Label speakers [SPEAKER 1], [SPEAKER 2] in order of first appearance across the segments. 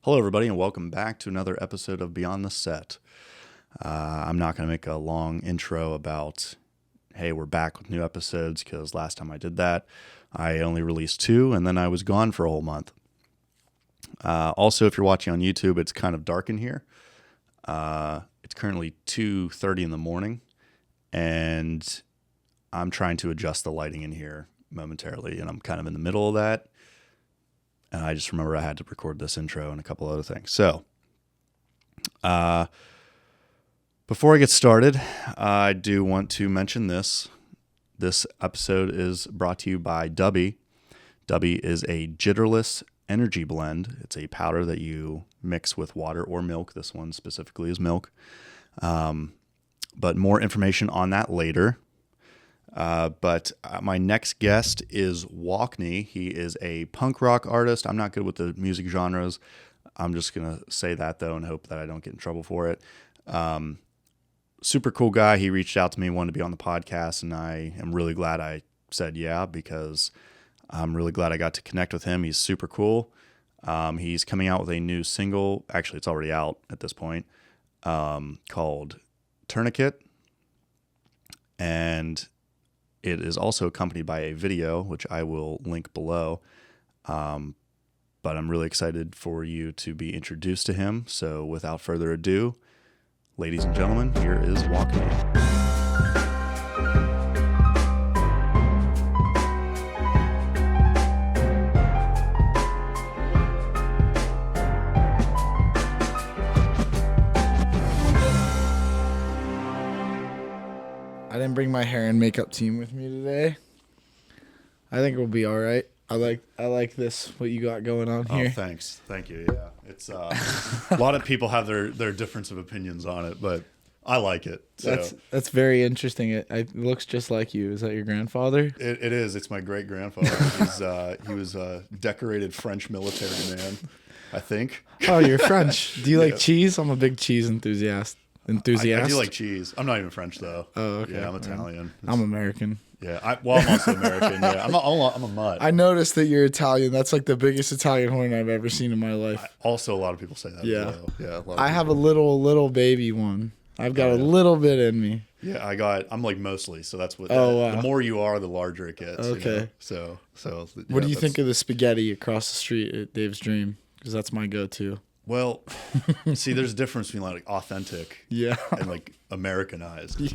[SPEAKER 1] Hello, everybody, and welcome back to another episode of Beyond the Set. I'm not going to make a long intro about, hey, we're back with new episodes, because last time I did that, I only released 2, and then I was gone for a whole month. Also, if you're watching on YouTube, it's kind of dark in here. It's currently 2:30 in the morning, and I'm trying to adjust the lighting in here momentarily, and I'm kind of in the middle of that. And I just remember I had to record this intro and a couple other things. So, before I get started, I do want to mention this. This episode is brought to you by Dubby. Dubby is a jitterless energy blend. It's a powder that you mix with water or milk. This one specifically is milk. But more information on that later. But my next guest is Walkney. He is a punk rock artist. I'm not good with the music genres. I'm just going to say that, though, and hope that I don't get in trouble for it. Super cool guy. He reached out to me, wanted to be on the podcast, and I am really glad I said yeah, because I'm really glad I got to connect with him. He's super cool. He's coming out with a new single. Actually, it's already out at this point, called Tourniquet. And it is also accompanied by a video, which I will link below. But I'm really excited for you to be introduced to him. So without further ado, ladies and gentlemen, here is Walkney.
[SPEAKER 2] I didn't bring my hair and makeup team with me today. I think we'll be all right. I like this, what you got going on here.
[SPEAKER 1] Oh, thanks. Thank you. Yeah. It's a lot of people have their difference of opinions on it, but I like it. So.
[SPEAKER 2] That's very interesting. It looks just like you. Is that your grandfather?
[SPEAKER 1] It is. It's my great grandfather. He was a decorated French military man, I think.
[SPEAKER 2] Oh, you're French. Do you like cheese? I'm a big cheese enthusiast.
[SPEAKER 1] I do like cheese. I'm not even French, though. Oh, okay. Yeah, I'm Italian.
[SPEAKER 2] I'm American.
[SPEAKER 1] Yeah, I'm also American. Yeah, I'm a mutt.
[SPEAKER 2] I noticed that you're Italian. That's like the biggest Italian horn I've ever seen in my life.
[SPEAKER 1] Also, a lot of people say that.
[SPEAKER 2] Yeah,
[SPEAKER 1] as well. Yeah.
[SPEAKER 2] I have a little baby one. I've got a little bit in me.
[SPEAKER 1] Yeah, I'm like mostly. So that's what.
[SPEAKER 2] Wow.
[SPEAKER 1] The more you are, the larger it gets.
[SPEAKER 2] Okay.
[SPEAKER 1] You know? So. Yeah,
[SPEAKER 2] what do you think of the spaghetti across the street at Dave's Dream? Because that's my go-to.
[SPEAKER 1] Well, see, there's a difference between like authentic, and like Americanized. Yeah.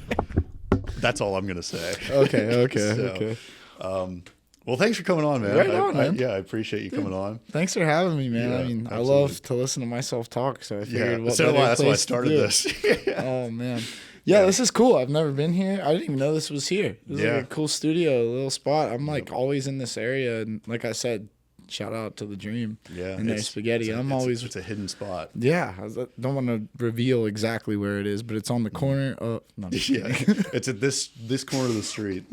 [SPEAKER 1] That's all I'm gonna say.
[SPEAKER 2] Okay.
[SPEAKER 1] Well, thanks for coming on, man.
[SPEAKER 2] Right on, man.
[SPEAKER 1] I appreciate you coming on.
[SPEAKER 2] Thanks for having me, man.
[SPEAKER 1] Yeah,
[SPEAKER 2] I mean,
[SPEAKER 1] absolutely.
[SPEAKER 2] I love to listen to myself talk, so I figured
[SPEAKER 1] that's why I started this.
[SPEAKER 2] Oh man, yeah, this is cool. I've never been here. I didn't even know this was here. This is like a cool studio, a little spot. I'm like always in this area, and like I said, shout out to the Dream. Yeah, and their spaghetti.
[SPEAKER 1] It's a hidden spot.
[SPEAKER 2] Yeah, I don't want to reveal exactly where it is, but it's on the corner. No,
[SPEAKER 1] it's at this corner of the street.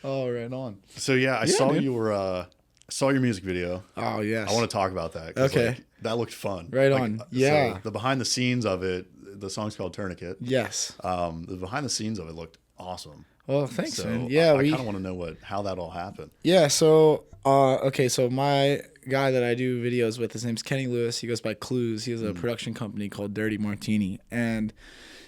[SPEAKER 2] Oh, right on.
[SPEAKER 1] So I saw your music video.
[SPEAKER 2] Oh yes,
[SPEAKER 1] I want to talk about that.
[SPEAKER 2] Okay,
[SPEAKER 1] like, that looked fun.
[SPEAKER 2] Right on. Yeah,
[SPEAKER 1] so the behind the scenes of it. The song's called Tourniquet. Yes. The behind the scenes of it looked awesome.
[SPEAKER 2] Well, thanks,
[SPEAKER 1] so
[SPEAKER 2] man. Yeah,
[SPEAKER 1] I kind of want to know how that all happened.
[SPEAKER 2] Yeah, so so my guy that I do videos with, his name's Kenny Lewis. He goes by Clues. He has a production company called Dirty Martini, and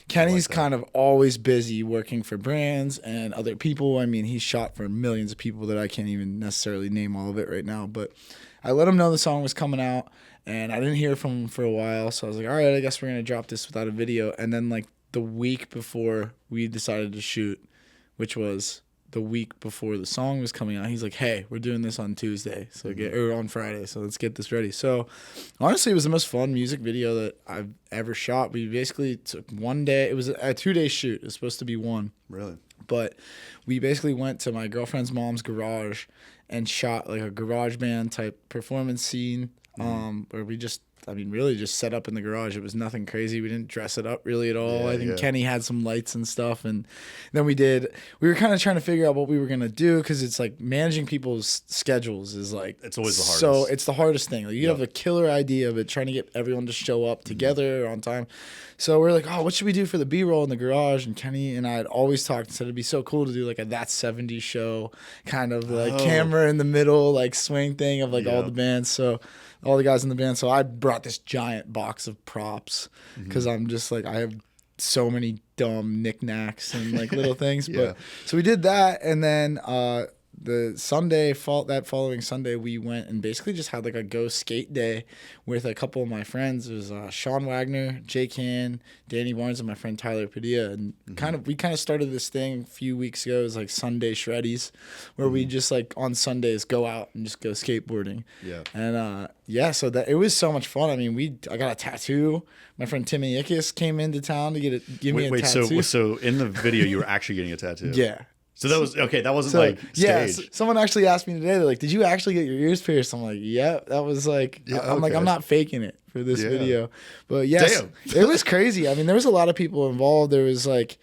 [SPEAKER 2] Kenny's kind of always busy working for brands and other people. I mean, he's shot for millions of people that I can't even necessarily name all of it right now, but I let him know the song was coming out, and I didn't hear from him for a while, so I was like, all right, I guess we're going to drop this without a video. And then like the week before we decided to shoot, which was the week before the song was coming out, he's like, hey, we're doing this on Tuesday, or on Friday, so let's get this ready. So honestly, it was the most fun music video that I've ever shot. We basically took one day. It was a 2-day shoot. It was supposed to be one.
[SPEAKER 1] Really?
[SPEAKER 2] But we basically went to my girlfriend's mom's garage and shot like a garage band type performance scene, where we really just set up in the garage. It was nothing crazy. We didn't dress it up really at all. I think Kenny had some lights and stuff. And then we were kind of trying to figure out what we were going to do, because it's like managing people's schedules is like,
[SPEAKER 1] it's always the hardest.
[SPEAKER 2] So it's the hardest thing. Like you have a killer idea, but trying to get everyone to show up together on time. So we're like, oh, what should we do for the B-roll in the garage? And Kenny and I had always talked and said it'd be so cool to do like a That 70s Show kind of like camera in the middle, like swing thing of like all the bands. So all the guys in the band. So I brought brought this giant box of props because I'm just like, I have so many dumb knickknacks and like little things. But so we did that, and then the that following Sunday, we went and basically just had like a go skate day with a couple of my friends. It was Sean Wagner, Jake Han, Danny Barnes, and my friend Tyler Padilla. And we kind of started this thing a few weeks ago. It was like Sunday Shreddies, where we just like on Sundays go out and just go skateboarding. Yeah. And so that it was so much fun. I mean, I got a tattoo. My friend Timmy Ickes came into town to give me a tattoo.
[SPEAKER 1] So in the video, you were actually getting a tattoo.
[SPEAKER 2] Yeah.
[SPEAKER 1] So that was okay. That wasn't like staged.
[SPEAKER 2] Yeah. Someone actually asked me today. They're like, "Did you actually get your ears pierced?" I'm like, "Yeah." That was like, I'm like, I'm not faking it for this video. But yes, it was crazy. I mean, there was a lot of people involved. There was like,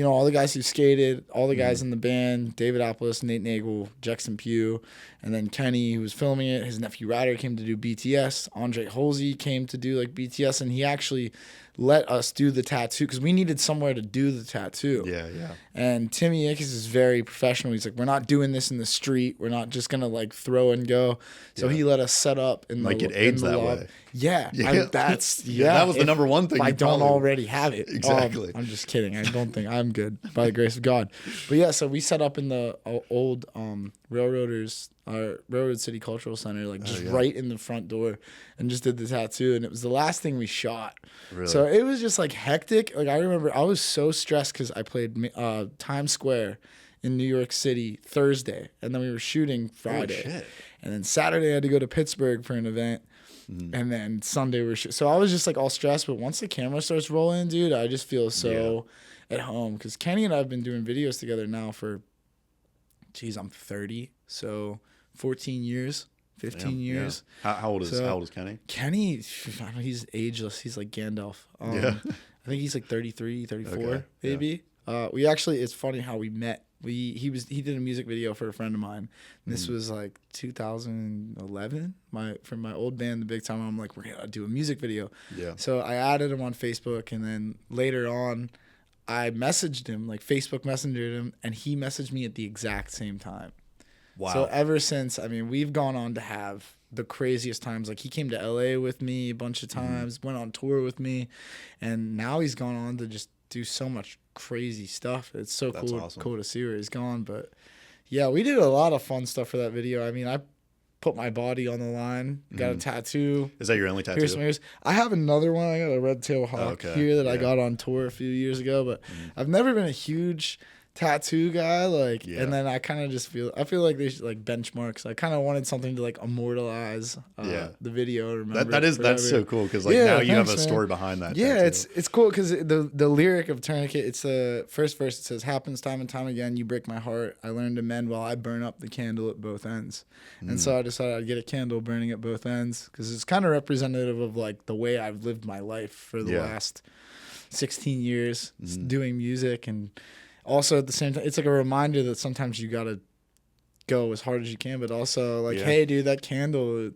[SPEAKER 2] all the guys who skated, all the guys in the band, David Apples, Nate Nagel, Jackson Pugh, and then Kenny, who was filming it. His nephew Ryder came to do BTS. Andre Halsey came to do like BTS, and he actually let us do the tattoo because we needed somewhere to do the tattoo. Yeah. And Timmy Ickes is very professional. He's like, we're not doing this in the street. We're not just gonna like throw and go. So he let us set up in
[SPEAKER 1] like it aids that way.
[SPEAKER 2] Yeah.
[SPEAKER 1] That was the number one thing.
[SPEAKER 2] I don't already have it.
[SPEAKER 1] Exactly.
[SPEAKER 2] I'm just kidding. I don't think I'm good by the grace of God. But yeah, so we set up in the old Railroad City Cultural Center, like just right in the front door, and just did the tattoo. And it was the last thing we shot. Really? So it was just like hectic. Like I remember I was so stressed because I played Times Square in New York City Thursday, and then we were shooting Friday. Oh, shit. And then Saturday I had to go to Pittsburgh for an event. And then Sunday we're so I was just like all stressed. But once the camera starts rolling, dude, I just feel so at home because Kenny and I have been doing videos together now for, I'm 30, so 14 years, 15 years.
[SPEAKER 1] Yeah. How old is Kenny?
[SPEAKER 2] Kenny, he's ageless. He's like Gandalf. I think he's like 33, 34, maybe. Yeah. It's funny how we met. He did a music video for a friend of mine. And this was like 2011. From my old band, The Big Time. I'm like, we're gonna do a music video. Yeah. So I added him on Facebook, and then later on, I messaged him, like Facebook messengered him, and he messaged me at the exact same time. Wow. So ever since, I mean, we've gone on to have the craziest times. Like he came to LA with me a bunch of times, went on tour with me, and now he's gone on to just do so much crazy stuff. It's so cool to see where he's gone. But yeah, we did a lot of fun stuff for that video. I mean, I put my body on the line, got a tattoo.
[SPEAKER 1] Is that your only tattoo?
[SPEAKER 2] Pierced my ears. I have another one. I got a red tail hawk here that I got on tour a few years ago, but I've never been a huge tattoo guy, and then I kind of just feel like they should like benchmarks. I kind of wanted something to like immortalize the video. Remember
[SPEAKER 1] that's so cool because now you have a story behind that.
[SPEAKER 2] Yeah, tattoo. It's cool because the lyric of Tourniquet, it's the first verse. It says, "Happens time and time again. You break my heart. I learned to mend while I burn up the candle at both ends." And so I decided I'd get a candle burning at both ends because it's kind of representative of like the way I've lived my life for the last 16 years doing music. And also at the same time, it's like a reminder that sometimes you gotta go as hard as you can, but also like, hey, dude, that candle,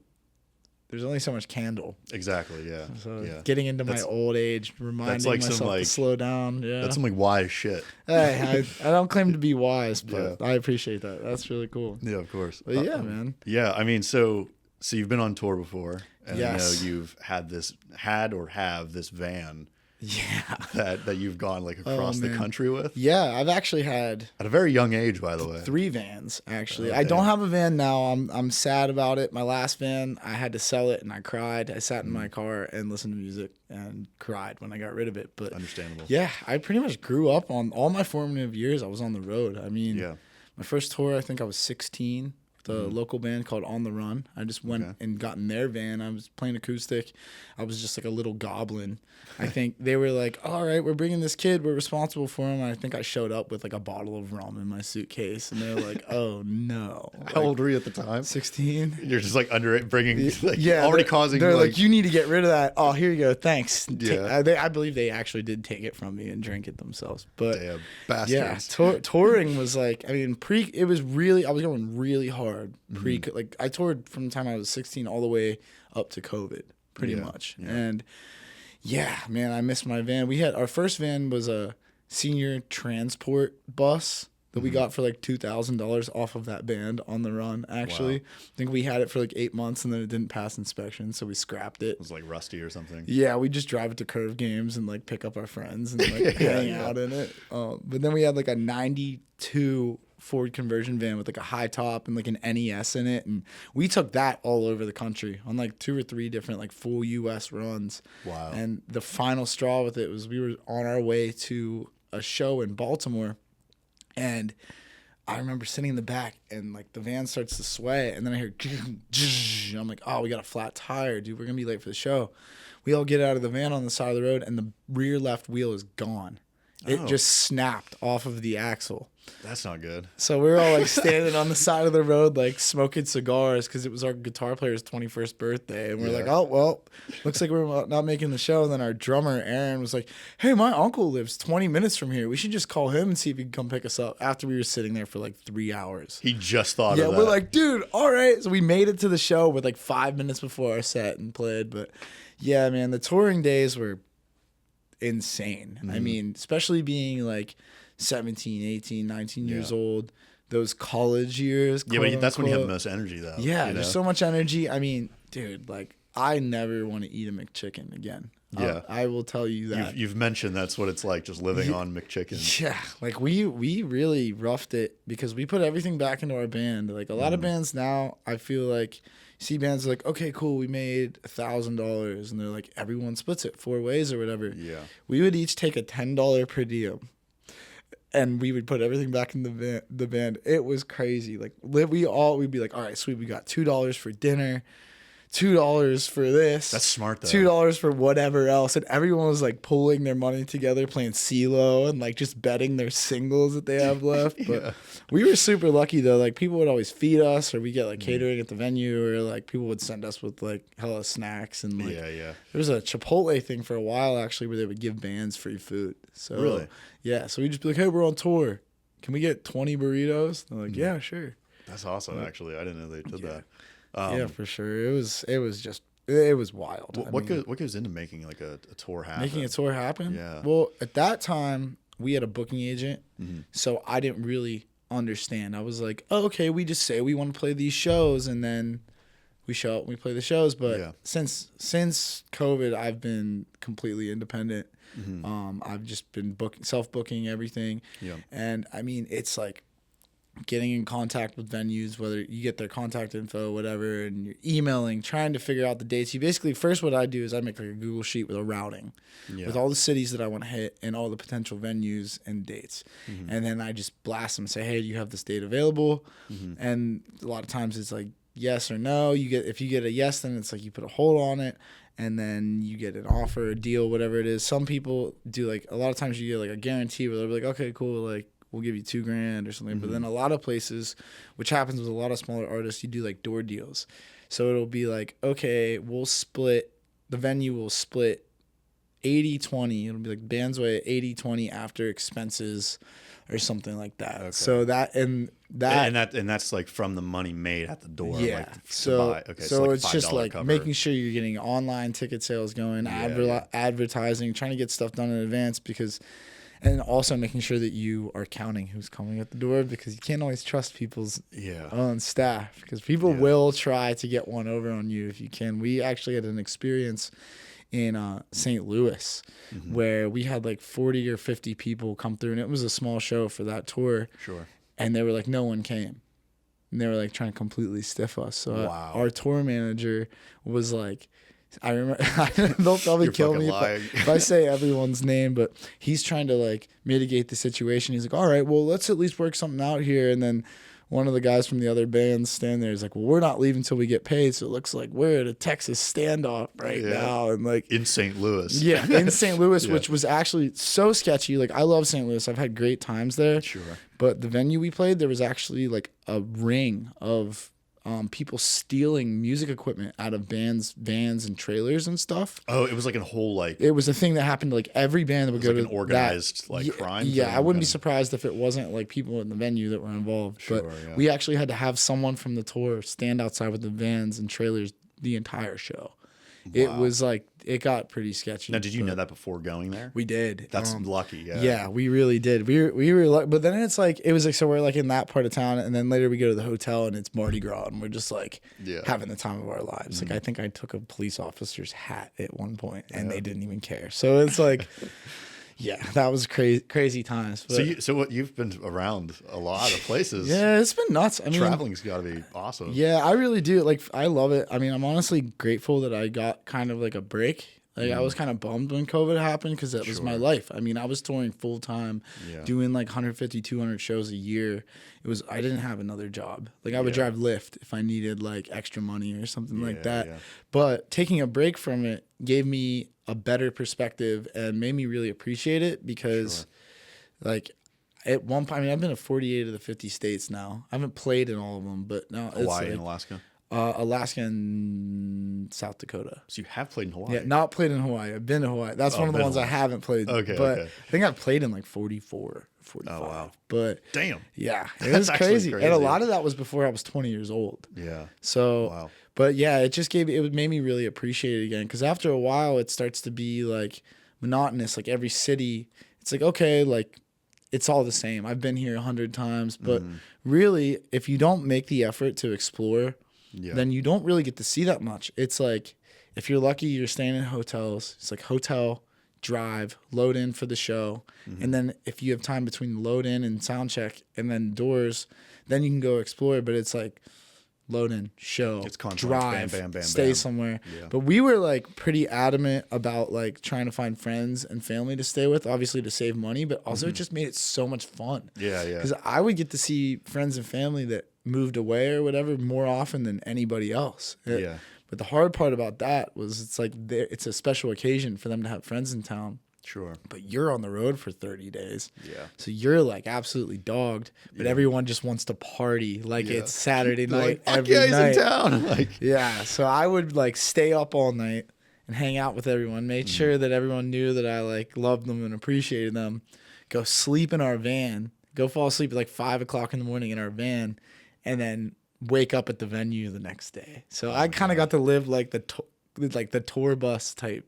[SPEAKER 2] there's only so much candle.
[SPEAKER 1] Exactly, yeah.
[SPEAKER 2] So getting into my old age, reminding myself to slow down. Yeah,
[SPEAKER 1] that's some like wise shit.
[SPEAKER 2] Hey, I don't claim to be wise, but I appreciate that. That's really cool.
[SPEAKER 1] Yeah, of course.
[SPEAKER 2] But yeah, man.
[SPEAKER 1] Yeah, I mean, so you've been on tour before, and I know you've had this van. Yeah, that you've gone like across the country with.
[SPEAKER 2] Yeah, I've actually had
[SPEAKER 1] at a very young age, by the way,
[SPEAKER 2] 3 vans actually. I don't have a van now. I'm sad about it. My last van, I had to sell it, and I cried. I sat in my car and listened to music and cried when I got rid of it. But
[SPEAKER 1] understandable.
[SPEAKER 2] Yeah, I pretty much grew up on all my formative years. I was on the road. I mean, my first tour, I think I was 16. The local band called On the Run. I just went and got in their van. I was playing acoustic. I was just like a little goblin. I think they were like, all right, we're bringing this kid. We're responsible for him. And I think I showed up with like a bottle of rum in my suitcase. And they were like, oh, no.
[SPEAKER 1] How old were you at the time?
[SPEAKER 2] 16.
[SPEAKER 1] You're just like under it, bringing, like, already causing.
[SPEAKER 2] They're like, you need to get rid of that. Oh, here you go. Thanks. Yeah. I believe they actually did take it from me and drink it themselves. But
[SPEAKER 1] damn, bastards.
[SPEAKER 2] Yeah, touring was like, I mean, I was going really hard. Like I toured from the time I was 16 all the way up to COVID, pretty much. Yeah. And yeah, man, I missed my van. Our first van was a senior transport bus that we got for like $2,000 off of that band on the run. Actually, I think we had it for like 8 months and then it didn't pass inspection, so we scrapped it.
[SPEAKER 1] It was like rusty or something.
[SPEAKER 2] Yeah, we just drive it to Curve games and like pick up our friends and like hang out in it. But then we had like a '92 Ford conversion van with like a high top and like an NES in it, and we took that all over the country on like 2 or 3 different like full US runs.
[SPEAKER 1] Wow.
[SPEAKER 2] And the final straw with it was we were on our way to a show in Baltimore, and I remember sitting in the back and like the van starts to sway, and then I hear I'm like, oh, we got a flat tire, dude, we're gonna be late for the show. We all get out of the van on the side of the road and the rear left wheel is gone. It just snapped off of the axle.
[SPEAKER 1] That's not good.
[SPEAKER 2] So we were all like standing on the side of the road, like smoking cigars because it was our guitar player's 21st birthday. And we're like, oh, well, looks like we're not making the show. And then our drummer, Aaron, was like, hey, my uncle lives 20 minutes from here. We should just call him and see if he can come pick us up, after we were sitting there for like 3 hours.
[SPEAKER 1] He just thought of that.
[SPEAKER 2] Yeah, we're like, dude, all right. So we made it to the show with like 5 minutes before our set and played. But yeah, man, the touring days were insane. I mean, especially being like 17, 18, 19 years old, those college years.
[SPEAKER 1] Yeah, but that's when you have the most energy, though.
[SPEAKER 2] Yeah, there's so much energy. I mean, dude, like, I never want to eat a McChicken again.
[SPEAKER 1] Yeah.
[SPEAKER 2] I will tell you that.
[SPEAKER 1] You've mentioned that's what it's like, just living on McChicken.
[SPEAKER 2] Yeah, like we really roughed it because we put everything back into our band. Like a lot of bands now, I feel like see bands like, okay, cool, we made $1,000, and they're like, everyone splits it 4 ways or whatever.
[SPEAKER 1] Yeah.
[SPEAKER 2] We would each take a $10 per diem, and we would put everything back in the band. It was crazy. Like we'd be like, all right, sweet, we got $2 for dinner, $2 for this.
[SPEAKER 1] That's smart, though.
[SPEAKER 2] $2 for whatever else. And everyone was like pulling their money together, playing CeeLo and like just betting their singles that they have left. But we were super lucky though. Like people would always feed us, or we get like catering at the venue, or like people would send us with like hella snacks. And like there was a Chipotle thing for a while actually where they would give bands free food. So
[SPEAKER 1] really?
[SPEAKER 2] Yeah. So we'd just be like, hey, we're on tour. Can we get 20 burritos? And they're like, yeah, sure.
[SPEAKER 1] That's awesome, actually. I didn't know they did that.
[SPEAKER 2] Yeah, for sure. It was wild.
[SPEAKER 1] What goes into making like a tour happen?
[SPEAKER 2] Making a tour happen?
[SPEAKER 1] Yeah.
[SPEAKER 2] Well, at that time, we had a booking agent, so I didn't really understand. I was like, oh, okay, we just say we want to play these shows, and then we show up and we play the shows. But since COVID, I've been completely independent. I've just been self-booking everything. Yeah. And I mean, it's like getting in contact with venues, whether you get their contact info, whatever, and you're emailing, trying to figure out the dates. You basically, first what I do is I make like a Google sheet with a routing with all the cities that I want to hit and all the potential venues and dates. And then I just blast them and say, hey, do you have this date available? And a lot of times it's like yes or no. If you get a yes, then it's like you put a hold on it, and then you get an offer, a deal, whatever it is. Some people do like, a lot of times you get like a guarantee where they'll be like, okay, cool, like we'll give you $2,000 or something. But then a lot of places, which happens with a lot of smaller artists, you do like door deals. So it'll be like, okay, the venue will split 80-20. It'll be like bands way 80-20 after expenses or something like that. Okay. So
[SPEAKER 1] that's like from the money made at the door.
[SPEAKER 2] Yeah.
[SPEAKER 1] Like
[SPEAKER 2] so
[SPEAKER 1] like
[SPEAKER 2] it's just like
[SPEAKER 1] cover.
[SPEAKER 2] making sure you're getting online ticket sales going, advertising, trying to get stuff done in advance and also making sure that you are counting who's coming at the door, because you can't always trust people's own staff, because people will try to get one over on you if you can. We actually had an experience in St. Louis where we had like 40 or 50 people come through, and it was a small show for that tour. Sure. And they were like, no one came. And they were like trying to completely stiff us. So our tour manager was like, I remember, they'll probably kill me if I say everyone's name, but he's trying to like mitigate the situation. He's like, all right, well, let's at least work something out here. And then one of the guys from the other bands standing there is like, well, we're not leaving till we get paid. So it looks like we're at a Texas standoff right now. And like
[SPEAKER 1] in St. Louis.
[SPEAKER 2] Yeah, in St. Louis, which was actually so sketchy. Like I love St. Louis. I've had great times there. Sure. But the venue we played, there was actually like a ring of people stealing music equipment out of bands, vans, and trailers and stuff.
[SPEAKER 1] Oh, it was like a whole like.
[SPEAKER 2] It was a thing that happened to like every band that would go
[SPEAKER 1] like
[SPEAKER 2] to
[SPEAKER 1] an organized crime.
[SPEAKER 2] Yeah, I wouldn't be surprised if it wasn't like people in the venue that were involved. Sure, but we actually had to have someone from the tour stand outside with the vans and trailers the entire show. It was like, it got pretty sketchy.
[SPEAKER 1] Now, did you know that before going there?
[SPEAKER 2] We did.
[SPEAKER 1] That's lucky. Yeah.
[SPEAKER 2] Yeah, we really did. We were lucky, but then it's like, it was like, so we're like in that part of town, and then later we go to the hotel and it's Mardi Gras, and we're just like having the time of our lives. Like, I think I took a police officer's hat at one point, and they didn't even care. So it's like, yeah, that was crazy times. But,
[SPEAKER 1] So you've been around a lot of places.
[SPEAKER 2] Yeah, it's been nuts. I mean,
[SPEAKER 1] traveling's got to be awesome.
[SPEAKER 2] Yeah, I really do. Like, I love it. I mean, I'm honestly grateful that I got kind of like a break. Like, I was kind of bummed when COVID happened because that was my life. I mean, I was touring full time, doing like 150, 200 shows a year. I didn't have another job. Like, I would drive Lyft if I needed like extra money or something like that. Yeah. But taking a break from it gave me a better perspective and made me really appreciate it because like, at one point, I mean, I've been to 48 of the 50 states now. I haven't played in all of them, but now
[SPEAKER 1] Hawaii
[SPEAKER 2] it's
[SPEAKER 1] and Alaska?
[SPEAKER 2] Alaska and South Dakota.
[SPEAKER 1] So you have played in Hawaii?
[SPEAKER 2] Yeah, not played in Hawaii. I've been to Hawaii. That's one of the ones I haven't played.
[SPEAKER 1] Okay,
[SPEAKER 2] but I think I've played in like 44, 45.
[SPEAKER 1] Oh, wow.
[SPEAKER 2] But
[SPEAKER 1] damn.
[SPEAKER 2] Yeah, it was crazy. And a lot of that was before I was 20 years old.
[SPEAKER 1] Yeah.
[SPEAKER 2] So, but yeah, it just made me really appreciate it again. Because after a while, it starts to be like monotonous. Like, every city, it's like, okay, like, it's all the same. I've been here 100 times. But really, if you don't make the effort to explore, then you don't really get to see that much. It's like, if you're lucky, you're staying in hotels. It's like hotel, drive, load in for the show. And then if you have time between load in and sound check and then doors, then you can go explore. But it's like load in, show, drive, stay somewhere. Yeah. But we were like pretty adamant about like trying to find friends and family to stay with, obviously to save money, but also it just made it so much fun. Yeah. Because I would get to see friends and family that moved away or whatever more often than anybody else. But the hard part about that was it's like it's a special occasion for them to have friends in town.
[SPEAKER 1] Sure.
[SPEAKER 2] But you're on the road for 30 days.
[SPEAKER 1] Yeah.
[SPEAKER 2] So you're like absolutely dogged, but everyone just wants to party like it's Saturday night every night.
[SPEAKER 1] He's in town. Like,
[SPEAKER 2] yeah. So I would like stay up all night and hang out with everyone, made sure that everyone knew that I like loved them and appreciated them, go sleep in our van, go fall asleep at like 5 o'clock in the morning in our van, and then wake up at the venue the next day. So I kind of got to live like the tour bus type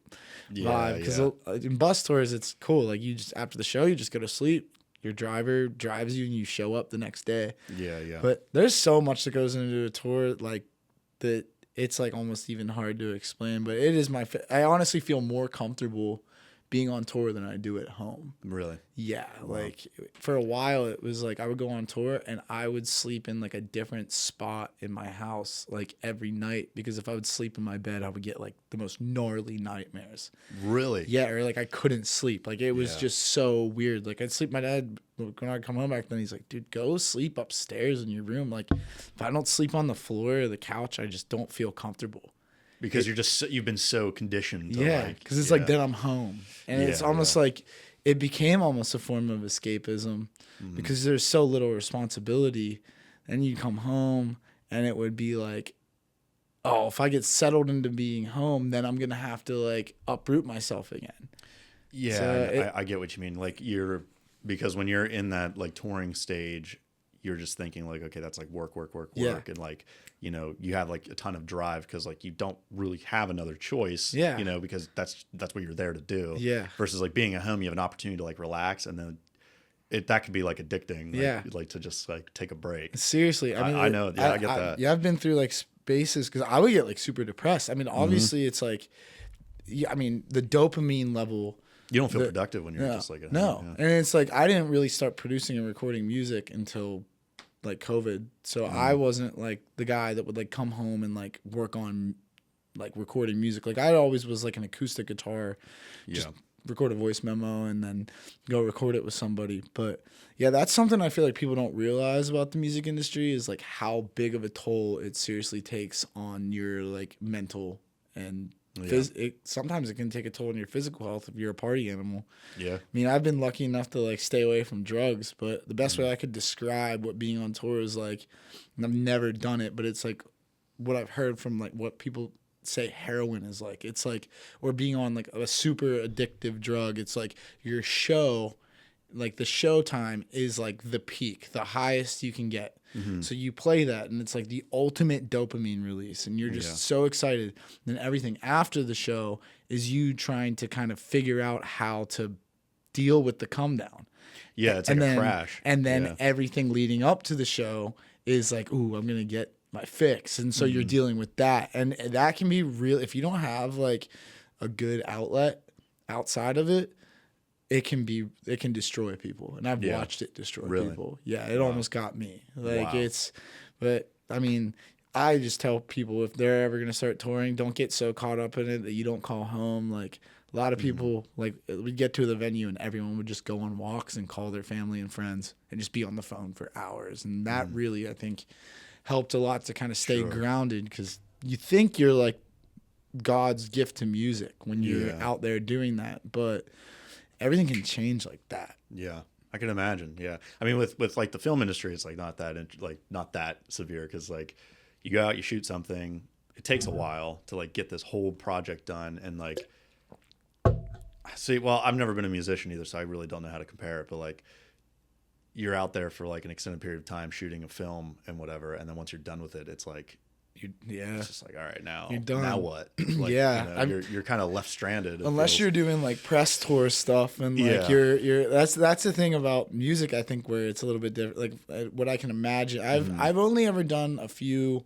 [SPEAKER 2] vibe, because in bus tours it's cool. Like, you just after the show you just go to sleep, your driver drives you and you show up the next day. But there's so much that goes into a tour like that, it's like almost even hard to explain. But it is I honestly feel more comfortable being on tour than I do at home.
[SPEAKER 1] Really?
[SPEAKER 2] Yeah. Wow. Like, for a while it was like I would go on tour and I would sleep in like a different spot in my house like every night, because if I would sleep in my bed I would get like the most gnarly nightmares. Really? Yeah. Or like I couldn't sleep. Like, it was just so weird. Like, I'd sleep. My dad, when I'd come home back then, he's like, dude, go sleep upstairs in your room. Like, if I don't sleep on the floor or the couch, I just don't feel comfortable. Because you've been so conditioned. Because it's like, then I'm home. And it's almost like it became almost a form of escapism because there's so little responsibility. Then you come home and it would be like, oh, if I get settled into being home, then I'm going to have to like uproot myself again. Yeah, so I get what you mean. Like, because when you're in that like touring stage, you're just thinking like, okay, that's like work. And like, you know, you have like a ton of drive because like you don't really have another choice, you know, because that's what you're there to do. Yeah. Versus like being at home, you have an opportunity to like relax, and then that could be like addicting. Like, like to just like take a break. Seriously. I mean, I know. Yeah, I get that. Yeah. I've been through like spaces because I would get like super depressed. I mean, obviously it's like, I mean, the dopamine level. You don't feel productive when you're just like at home. And it's like, I didn't really start producing and recording music until like COVID. So I wasn't like the guy that would like come home and like work on like recording music. Like, I always was like an acoustic guitar, just record a voice memo and then go record it with somebody. But yeah, that's something I feel like people don't realize about the music industry, is like how big of a toll it seriously takes on your like mental and sometimes it can take a toll on your physical health if you're a party animal. Yeah. I mean, I've been lucky enough to like stay away from drugs, but the best way I could describe what being on tour is like, and I've never done it, but it's like what I've heard from like what people say heroin is like. It's like, or being on like a super addictive drug. It's like your show, like the show time is like the peak, the highest you can get. So you play that and it's like the ultimate dopamine release and you're just so excited. Then everything after the show is you trying to kind of figure out how to deal with the come down.
[SPEAKER 1] Yeah, it's like a crash.
[SPEAKER 2] And then everything leading up to the show is like, ooh, I'm going to get my fix. And so you're dealing with that. And that can be real. If you don't have like a good outlet outside of it, it can destroy people. And I've watched it destroy people. Yeah, it almost got me. Like but I mean, I just tell people if they're ever going to start touring, don't get so caught up in it that you don't call home. Like a lot of people, like we'd get to the venue and everyone would just go on walks and call their family and friends and just be on the phone for hours. And that really, I think, helped a lot to kind of stay grounded because you think you're like God's gift to music when you're out there doing that. But everything can change like that.
[SPEAKER 1] Yeah, I can imagine. Yeah, I mean, with like the film industry, it's like not that severe because like you go out, you shoot something, it takes a while to like get this whole project done, and like, see, well, I've never been a musician either, so I really don't know how to compare it. But like, you're out there for like an extended period of time shooting a film and whatever, and then once you're done with it, it's like. It's just like, all right, now you're done. Now what? Like, you're kind of left stranded.
[SPEAKER 2] Unless you're doing like press tour stuff and like you're that's the thing about music, I think, where it's a little bit different. Like what I can imagine, I've only ever done a few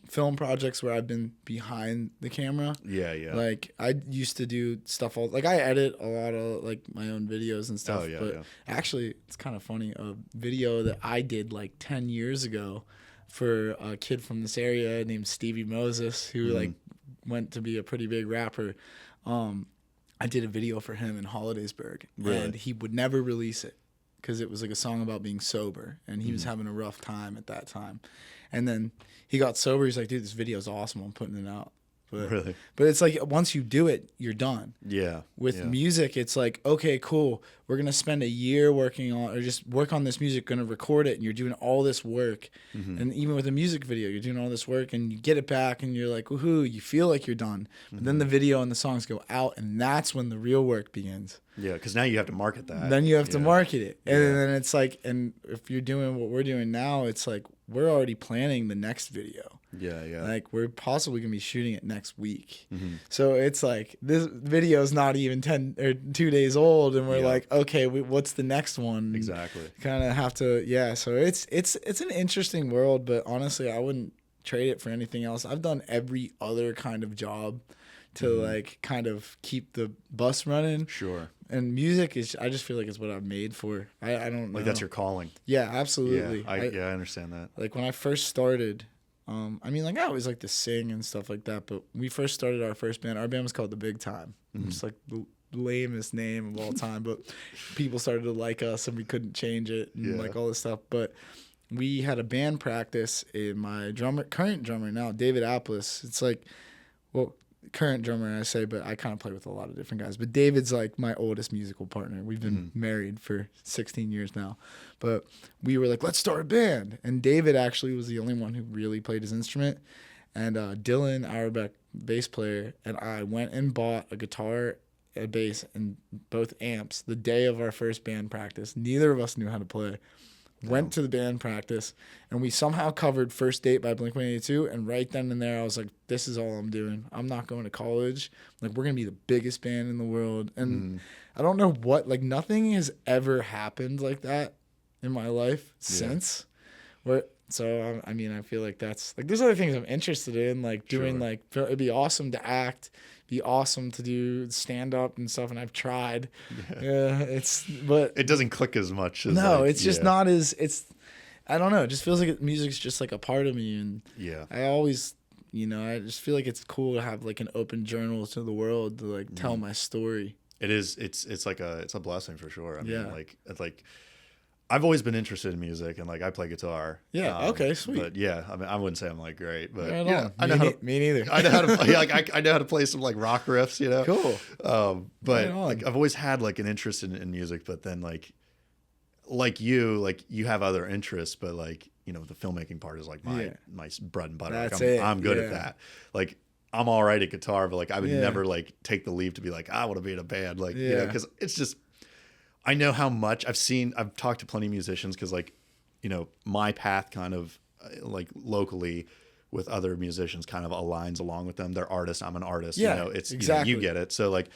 [SPEAKER 2] film projects where I've been behind the camera. Yeah. Like I used to do stuff like I edit a lot of like my own videos and stuff. Actually, it's kind of funny. A video that I did like 10 years ago. For a kid from this area named Stevie Moses, who like went to be a pretty big rapper. I did a video for him in Hollidaysburg, and he would never release it because it was like a song about being sober, and he was having a rough time at that time. And then he got sober. He's like, dude, this video's awesome. I'm putting it out. But it's like once you do it, you're done. Yeah. With music, it's like, okay, cool. We're going to spend a year working on, or just work on this music, going to record it, and you're doing all this work. And even with a music video, you're doing all this work, and you get it back, and you're like, woohoo, you feel like you're done. But then the video and the songs go out, and that's when the real work begins.
[SPEAKER 1] Yeah, because now you have to market that.
[SPEAKER 2] Then you have to market it. And then it's like, and if you're doing what we're doing now, it's like, we're already planning the next video. Yeah. Like we're possibly gonna be shooting it next week. So it's like this video is not even 10 or 2 days old, and we're like, okay, what's the next one?
[SPEAKER 1] Exactly.
[SPEAKER 2] Kind of have to, So it's an interesting world, but honestly, I wouldn't trade it for anything else. I've done every other kind of job to like kind of keep the bus running. Sure. And music is, I just feel like it's what I'm made for. I don't know.
[SPEAKER 1] Like that's your calling.
[SPEAKER 2] Yeah, absolutely.
[SPEAKER 1] Yeah, I understand that.
[SPEAKER 2] Like when I first started, I mean, like I always like to sing and stuff like that, but we first started our first band. Our band was called The Big Time. It's like the lamest name of all time, but people started to like us and we couldn't change it and like all this stuff. But we had a band practice, and my current drummer now, David Applis, it's like, well, current drummer I say, but I kind of play with a lot of different guys. But David's like my oldest musical partner. We've been married for 16 years now. But we were like, let's start a band. And David actually was the only one who really played his instrument. And Dylan, our bass player, and I went and bought a guitar, a bass, and both amps the day of our first band practice. Neither of us knew how to play. Went to the band practice, and we somehow covered First Date by Blink-182, and right then and there I was like, this is all I'm doing. I'm not going to college. Like, we're going to be the biggest band in the world. And I don't know what, like, nothing has ever happened like that in my life since. So, I mean, I feel like that's, like, there's other things I'm interested in, like doing, like, it'd be awesome to act, be awesome to do stand-up and stuff, and I've tried. But
[SPEAKER 1] it doesn't click as much as
[SPEAKER 2] it's just not as, I don't know, it just feels like music's just like a part of me, and I always, I just feel like it's cool to have like an open journal to the world to like tell my story.
[SPEAKER 1] It is, it's like it's a blessing for sure. I mean, like I've always been interested in music, and like I play guitar.
[SPEAKER 2] Yeah. Okay. Sweet.
[SPEAKER 1] But yeah, I mean, I wouldn't say I'm like great, but
[SPEAKER 2] me neither.
[SPEAKER 1] I know how to play. Like I know how to play some like rock riffs.
[SPEAKER 2] Cool.
[SPEAKER 1] But like I've always had like an interest in music, but then like you have other interests, but like the filmmaking part is like my bread and butter.
[SPEAKER 2] That's
[SPEAKER 1] like
[SPEAKER 2] it.
[SPEAKER 1] I'm good at that. Like I'm all right at guitar, but like I would never like take the leap to be like I want to be in a band. Like because it's just. I know how much I've talked to plenty of musicians because like, you know, my path kind of like locally with other musicians kind of aligns along with them. They're artists. I'm an artist.
[SPEAKER 2] Yeah,
[SPEAKER 1] you know, it's
[SPEAKER 2] exactly.
[SPEAKER 1] you get it. So like,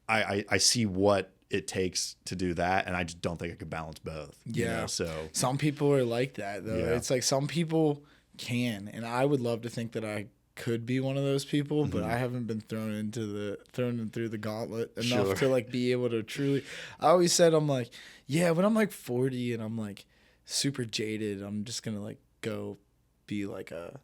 [SPEAKER 1] I see what it takes to do that, and I just don't think I could balance both.
[SPEAKER 2] Yeah.
[SPEAKER 1] You know? So
[SPEAKER 2] some people are like that though.
[SPEAKER 1] Yeah.
[SPEAKER 2] It's like some people can, and I would love to think that I could be one of those people, but I haven't been thrown through the gauntlet enough to like be able to truly. I always said I'm like, yeah, when I'm like 40 and I'm like super jaded, I'm just gonna like go be like a,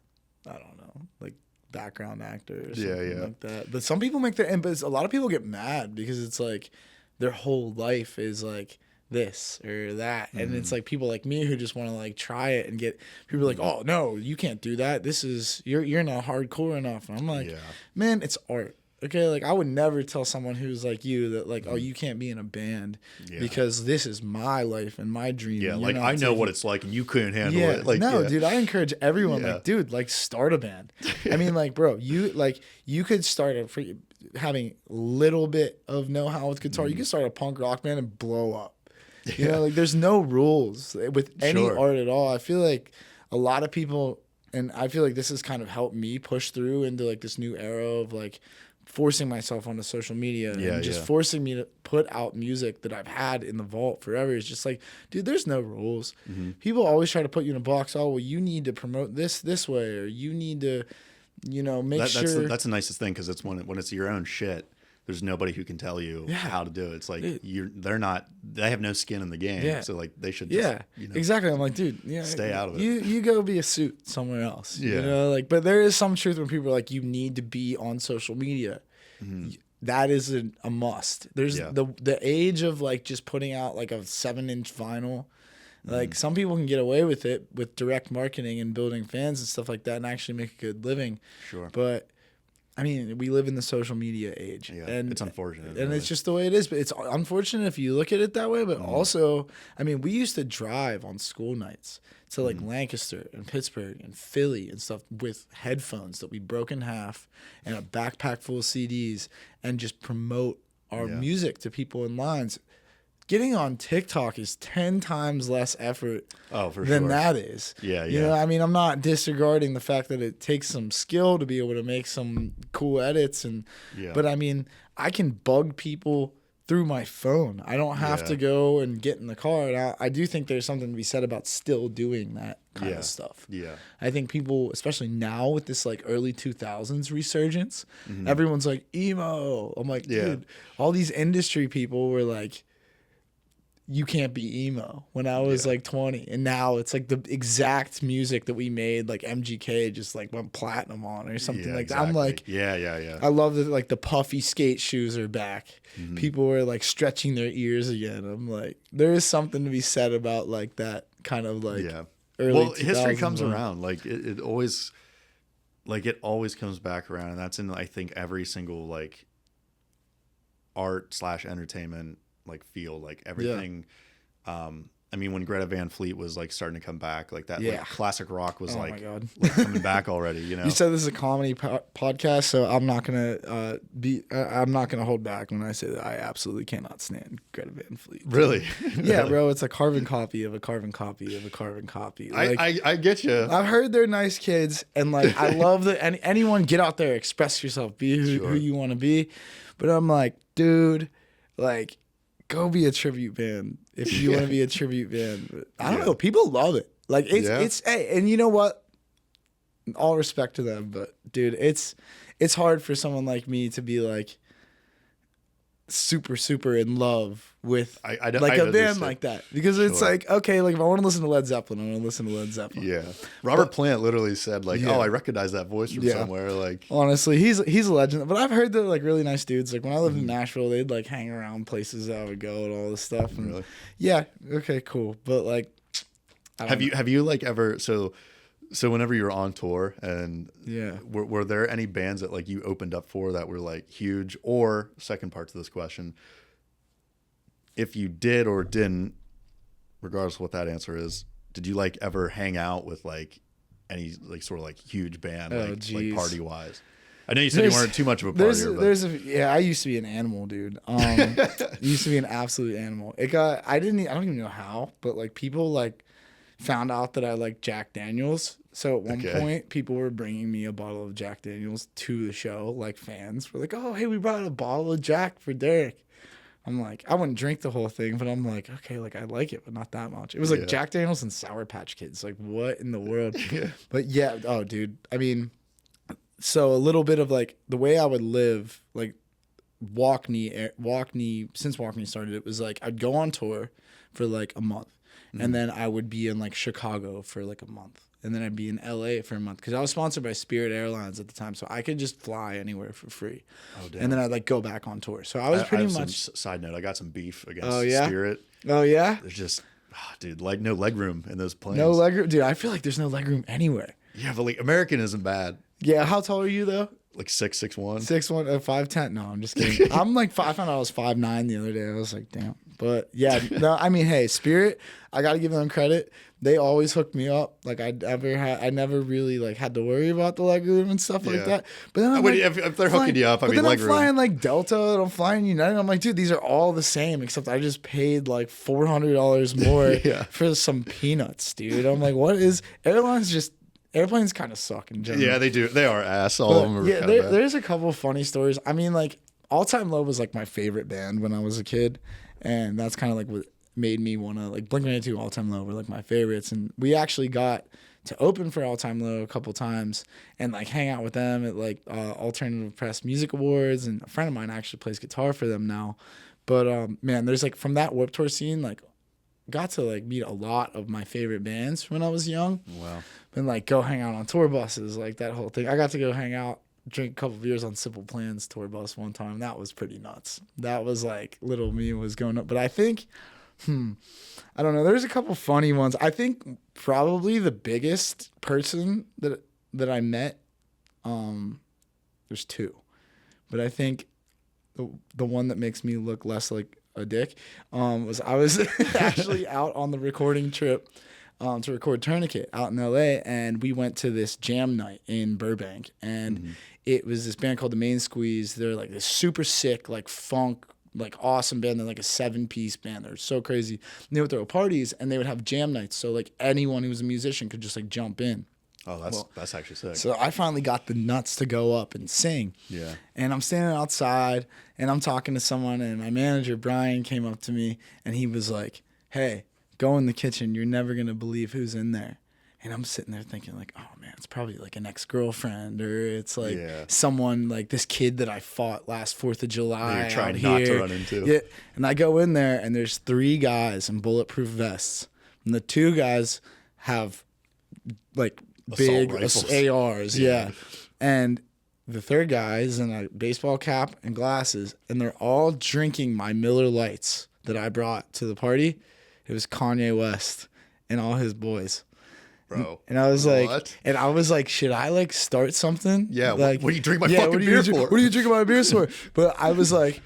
[SPEAKER 2] I don't know, like background actor or something like that. But some people make that, but a lot of people get mad because it's like their whole life is like this or that, and it's like people like me who just want to like try it and get people like, oh no, you can't do that, this is you're not hardcore enough. And I'm like, man, it's art. Okay, like I would never tell someone who's like you that like, oh, you can't be in a band because this is my life and my dream.
[SPEAKER 1] Yeah, like I know what it's like and you couldn't handle it. Like,
[SPEAKER 2] no, dude, I encourage everyone, like, dude, like start a band. I mean, like, bro, you could start having little bit of know-how with guitar. You could start a punk rock band and blow up. You know, like there's no rules with any art at all. I feel like a lot of people, and I feel like this has kind of helped me push through into like this new era of like forcing myself onto social media and just forcing me to put out music that I've had in the vault forever. It's just like, dude, there's no rules. People always try to put you in a box. Oh, well, you need to promote this way, or you need to, you know, make sure.
[SPEAKER 1] That's the nicest thing, because it's when it's your own shit. There's nobody who can tell you how to do it. It's like they have no skin in the game. So like they should just, you know,
[SPEAKER 2] exactly. I'm like, dude,
[SPEAKER 1] stay out of it.
[SPEAKER 2] You go be a suit somewhere else. You know, like, but there is some truth when people are like, you need to be on social media. That is a must. There's the age of like just putting out like a 7-inch vinyl. Like some people can get away with it with direct marketing and building fans and stuff like that and actually make a good living.
[SPEAKER 1] Sure.
[SPEAKER 2] But I mean, we live in the social media age, and
[SPEAKER 1] it's unfortunate,
[SPEAKER 2] and it's just the way it is. But it's unfortunate if you look at it that way. But also, I mean, we used to drive on school nights to like Lancaster and Pittsburgh and Philly and stuff with headphones that we broke in half and a backpack full of CDs and just promote our music to people in lines. Getting on TikTok is 10 times less effort than that is. You know, I mean, I'm not disregarding the fact that it takes some skill to be able to make some cool edits, but I mean, I can bug people through my phone. I don't have to go and get in the car. And I do think there's something to be said about still doing that kind of stuff. I think people, especially now with this like early 2000s resurgence, everyone's like emo. I'm like, dude, all these industry people were like, you can't be emo when I was like 20, and now it's like the exact music that we made, like MGK just like went platinum on or something like that. I'm like, I love that, like the puffy skate shoes are back. People are like stretching their ears again. I'm like, there is something to be said about like that kind of like early 2000s
[SPEAKER 1] history comes around. Like it always comes back around, and that's in I think every single like art/entertainment like feel, like everything. I mean, when Greta Van Fleet was like starting to come back, like that like classic rock was like coming back already, you know.
[SPEAKER 2] You said this is a comedy podcast, so I'm not gonna hold back when I say that I absolutely cannot stand Greta Van Fleet.
[SPEAKER 1] Really?
[SPEAKER 2] Yeah, bro, it's a carbon copy of a carbon copy of a carbon copy. Like,
[SPEAKER 1] I get you.
[SPEAKER 2] I've heard they're nice kids, and like I love that. Anyone get out there, express yourself, be who you want to be. But I'm like, dude, like, go be a tribute band if you want to be a tribute band. I don't know. People love it. Like it's hey, and you know what? All respect to them, but dude, it's hard for someone like me to be like super in love with a band like that, because it's like, okay, like if I want to listen to Led Zeppelin, I want to listen to Led Zeppelin.
[SPEAKER 1] Yeah. Robert Plant literally said like, oh, I recognize that voice from somewhere. Like,
[SPEAKER 2] honestly, he's a legend. But I've heard they're like really nice dudes. Like when I lived in Nashville, they'd like hang around places that I would go and all this stuff. And yeah, okay, cool. But like,
[SPEAKER 1] have you like ever so whenever you were on tour, and were there any bands that like you opened up for that were like huge? Or second part to this question, if you did or didn't, regardless of what that answer is, did you like ever hang out with like any like sort of like huge band, like party wise? I know you said you weren't too much of a partier, but
[SPEAKER 2] yeah, I used to be an animal, dude. Used to be an absolute animal. I don't even know how, but like people like found out that I like Jack Daniels. So at one point, people were bringing me a bottle of Jack Daniels to the show. Like fans were like, "Oh, hey, we brought a bottle of Jack for Derek." I'm like, I wouldn't drink the whole thing, but I'm like, okay, like I like it, but not that much. It was like Jack Daniels and Sour Patch Kids. Like, what in the world? But yeah, oh, dude. I mean, so a little bit of like the way I would live, like Walkney, since Walkney started, it was like I'd go on tour for like a month, and then I would be in like Chicago for like a month. And then I'd be in LA for a month because I was sponsored by Spirit Airlines at the time, so I could just fly anywhere for free. Oh, damn. And then I'd like go back on tour. So I was pretty much.
[SPEAKER 1] Side note: I got some beef against Spirit.
[SPEAKER 2] Oh yeah.
[SPEAKER 1] There's just, dude, like no leg room in those planes.
[SPEAKER 2] No leg room, dude. I feel like there's no leg room anywhere.
[SPEAKER 1] Yeah, but like American isn't bad.
[SPEAKER 2] Yeah, how tall are you though?
[SPEAKER 1] Like 6'1".
[SPEAKER 2] 6'1", 5'10". No, I'm just kidding. I'm like I found out I was 5'9" the other day. I was like, damn. But yeah, no, I mean, hey, Spirit, I gotta give them credit. They always hooked me up. Like I never really like had to worry about the leg room and stuff like that. But then
[SPEAKER 1] if they're hooking you up, I mean, leg room.
[SPEAKER 2] I'm flying like Delta and I'm flying United. I'm like, dude, these are all the same, except I just paid like $400 more for some peanuts, dude. I'm like, what is airplanes kind of suck in general.
[SPEAKER 1] Yeah, they do. They are ass. All of them are kind of bad.
[SPEAKER 2] There's a couple of funny stories. I mean, like All Time Low was like my favorite band when I was a kid, and that's kind of like what made me want to like Blink-182, All Time Low were like my favorites, and we actually got to open for All Time Low a couple times and like hang out with them at like Alternative Press Music Awards, and a friend of mine actually plays guitar for them now. But man, there's like from that Warped Tour scene, like got to like meet a lot of my favorite bands when I was young.
[SPEAKER 1] Wow.
[SPEAKER 2] And like go hang out on tour buses, like that whole thing. I got to go hang out, drink a couple beers on Simple Plan's tour bus one time. That was pretty nuts. That was like little me was going up. But I think, I don't know. There's a couple funny ones. I think probably the biggest person that I met, there's two, but I think the one that makes me look less like a dick was I was actually out on the recording trip to record Tourniquet out in LA, and we went to this jam night in Burbank, and it was this band called the Main Squeeze. They're like this super sick, like funk, like awesome band. They're like a 7-piece band. They're so crazy. And they would throw parties, and they would have jam nights, so like anyone who was a musician could just like jump in.
[SPEAKER 1] Oh, that's actually sick.
[SPEAKER 2] So I finally got the nuts to go up and sing.
[SPEAKER 1] Yeah.
[SPEAKER 2] And I'm standing outside, and I'm talking to someone, and my manager, Brian, came up to me, and he was like, hey, go in the kitchen. You're never going to believe who's in there. And I'm sitting there thinking like, oh, man, it's probably like an ex-girlfriend, or it's like someone like this kid that I fought last 4th of July
[SPEAKER 1] you're trying
[SPEAKER 2] out
[SPEAKER 1] not
[SPEAKER 2] here.
[SPEAKER 1] to run into.
[SPEAKER 2] Yeah. And I go in there, and there's 3 guys in bulletproof vests. And the 2 guys have like big ARs. Yeah. And the 3rd guy is in a baseball cap and glasses, and they're all drinking my Miller Lights that I brought to the party. It was Kanye West and all his boys.
[SPEAKER 1] Bro.
[SPEAKER 2] And I was like, should I like start something?
[SPEAKER 1] Yeah.
[SPEAKER 2] Like,
[SPEAKER 1] what do you drink my fucking beer for?
[SPEAKER 2] What are you drinking my beer for? But I was like,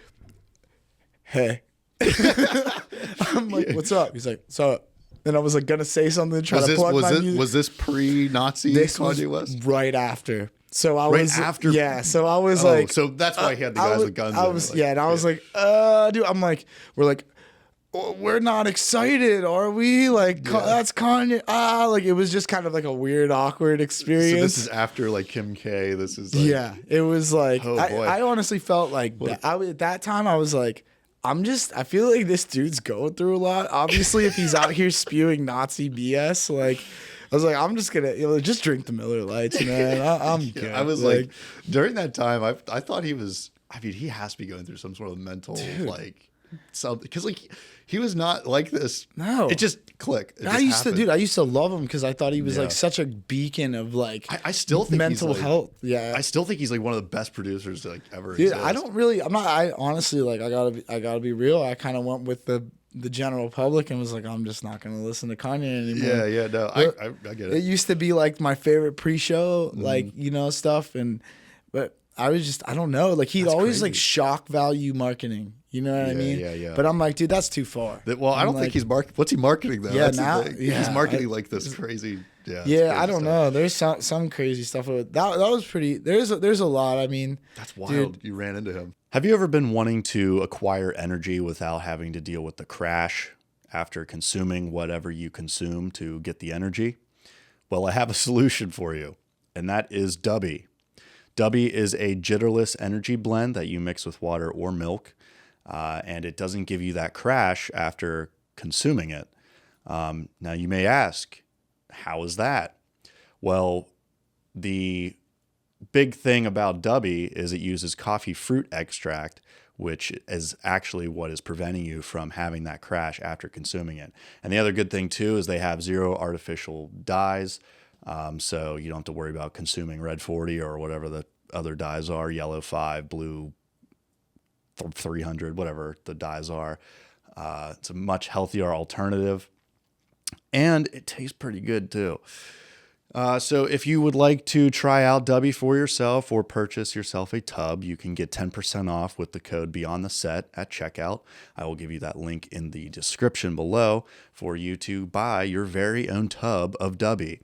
[SPEAKER 2] hey. I'm like, what's up? He's like, what's up? And I was like gonna say something, try to plug my music.
[SPEAKER 1] Was this pre-Nazi Kanye West?
[SPEAKER 2] Right after. So I
[SPEAKER 1] right
[SPEAKER 2] was
[SPEAKER 1] after.
[SPEAKER 2] Yeah. So I was like,
[SPEAKER 1] so that's why he had the guys with guns.
[SPEAKER 2] I was and I was like, dude. I'm like, we're not excited, are we? Like that's Kanye. Like it was just kind of like a weird, awkward experience.
[SPEAKER 1] So this is after like Kim K. This is like,
[SPEAKER 2] it was like
[SPEAKER 1] oh boy.
[SPEAKER 2] I honestly felt like at that time I was like, I feel like this dude's going through a lot. Obviously, if he's out here spewing Nazi BS, like, I was like, I'm just gonna just drink the Miller Lights, man. I'm good.
[SPEAKER 1] I was like, during that time, I thought he was. I mean, he has to be going through some sort of mental like something, because like he was not like this.
[SPEAKER 2] No,
[SPEAKER 1] it just clicked.
[SPEAKER 2] I used to love him because I thought he was like such a beacon of like
[SPEAKER 1] I still think
[SPEAKER 2] mental health. Yeah,
[SPEAKER 1] I still think he's like one of the best producers to like ever
[SPEAKER 2] exist.
[SPEAKER 1] exist.
[SPEAKER 2] I honestly like I gotta be real. I kind of went with the general public and was like, I'm just not gonna listen to Kanye anymore.
[SPEAKER 1] Yeah, no, I get it.
[SPEAKER 2] It used to be like my favorite pre-show, like stuff, but I was just, I don't know. Like he'd always like shock value marketing. You know what I mean?
[SPEAKER 1] Yeah.
[SPEAKER 2] But I'm like, dude, that's too far.
[SPEAKER 1] Well, I don't think he's what's he marketing though?
[SPEAKER 2] Yeah,
[SPEAKER 1] That's
[SPEAKER 2] now,
[SPEAKER 1] the thing.
[SPEAKER 2] yeah,
[SPEAKER 1] He's marketing like this crazy. Yeah.
[SPEAKER 2] Yeah, I don't know. There's some crazy stuff. That was pretty. There's a lot. I mean,
[SPEAKER 1] that's wild. Dude, you ran into him. Have you ever been wanting to acquire energy without having to deal with the crash after consuming whatever you consume to get the energy? Well, I have a solution for you, and that is Dubby. Dubby is a jitterless energy blend that you mix with water or milk, and it doesn't give you that crash after consuming it. Now, you may ask, how is that? Well, the big thing about Dubby is it uses coffee fruit extract, which is actually what is preventing you from having that crash after consuming it. And the other good thing too is they have 0 artificial dyes, so you don't have to worry about consuming red 40 or whatever the other dyes are, yellow 5, blue 300, whatever the dyes are. It's a much healthier alternative, and it tastes pretty good too. So if you would like to try out Dubby for yourself or purchase yourself a tub, you can get 10% off with the code Beyond the Set at checkout. I will give you that link in the description below for you to buy your very own tub of Dubby.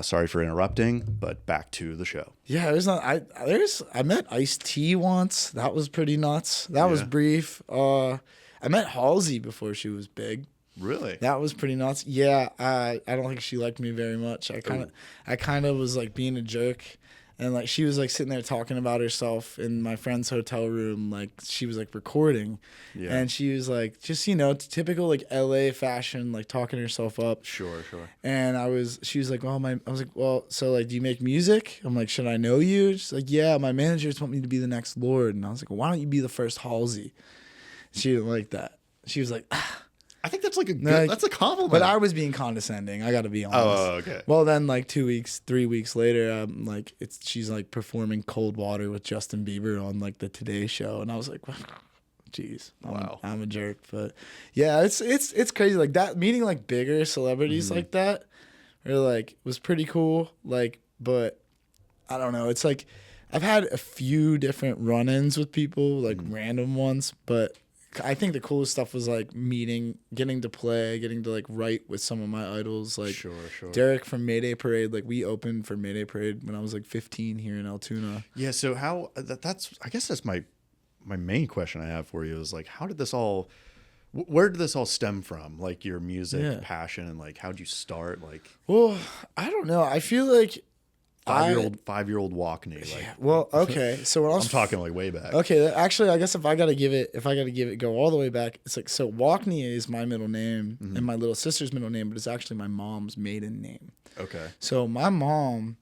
[SPEAKER 1] Sorry for interrupting, but back to the show.
[SPEAKER 2] Yeah, I met Ice-T once. That was pretty nuts. That was brief. I met Halsey before she was big.
[SPEAKER 1] Really?
[SPEAKER 2] That was pretty nuts. Yeah, I don't think she liked me very much. I kind of was like being a jerk, and like she was like sitting there talking about herself in my friend's hotel room, like she was like recording, and she was like just typical like LA fashion, like talking herself up.
[SPEAKER 1] Sure.
[SPEAKER 2] And she was like, I was like, well, so like, do you make music? I'm like, should I know you? She's like, yeah, my managers want me to be the next Lord, and I was like, well, why don't you be the first Halsey? She didn't like that. She was like,
[SPEAKER 1] I think that's like that's a compliment.
[SPEAKER 2] But I was being condescending. I got to be honest.
[SPEAKER 1] Oh, okay.
[SPEAKER 2] Well, then like 3 weeks later, she's like performing Cold Water with Justin Bieber on like the Today Show, and I was like, jeez,
[SPEAKER 1] wow,
[SPEAKER 2] I'm a jerk. But yeah, it's crazy. Like that meeting like bigger celebrities like that, or like was pretty cool. Like, but I don't know. It's like I've had a few different run-ins with people, like random ones, but I think the coolest stuff was like getting to play, getting to like write with some of my idols, like
[SPEAKER 1] sure.
[SPEAKER 2] Derek from Mayday Parade. Like we opened for Mayday Parade when I was like 15 here in Altoona.
[SPEAKER 1] Yeah. So how I guess that's my main question I have for you is like, where did this all stem from? Like your music passion, and like how'd you start? Like,
[SPEAKER 2] well, I don't know. I feel like
[SPEAKER 1] 5-year-old Walkney. Like,
[SPEAKER 2] well, okay. So when
[SPEAKER 1] I'm talking like way back.
[SPEAKER 2] Okay, actually, I guess if I gotta give it go all the way back, it's like, so Walkney is my middle name and my little sister's middle name, but it's actually my mom's maiden name.
[SPEAKER 1] Okay.
[SPEAKER 2] So my mom,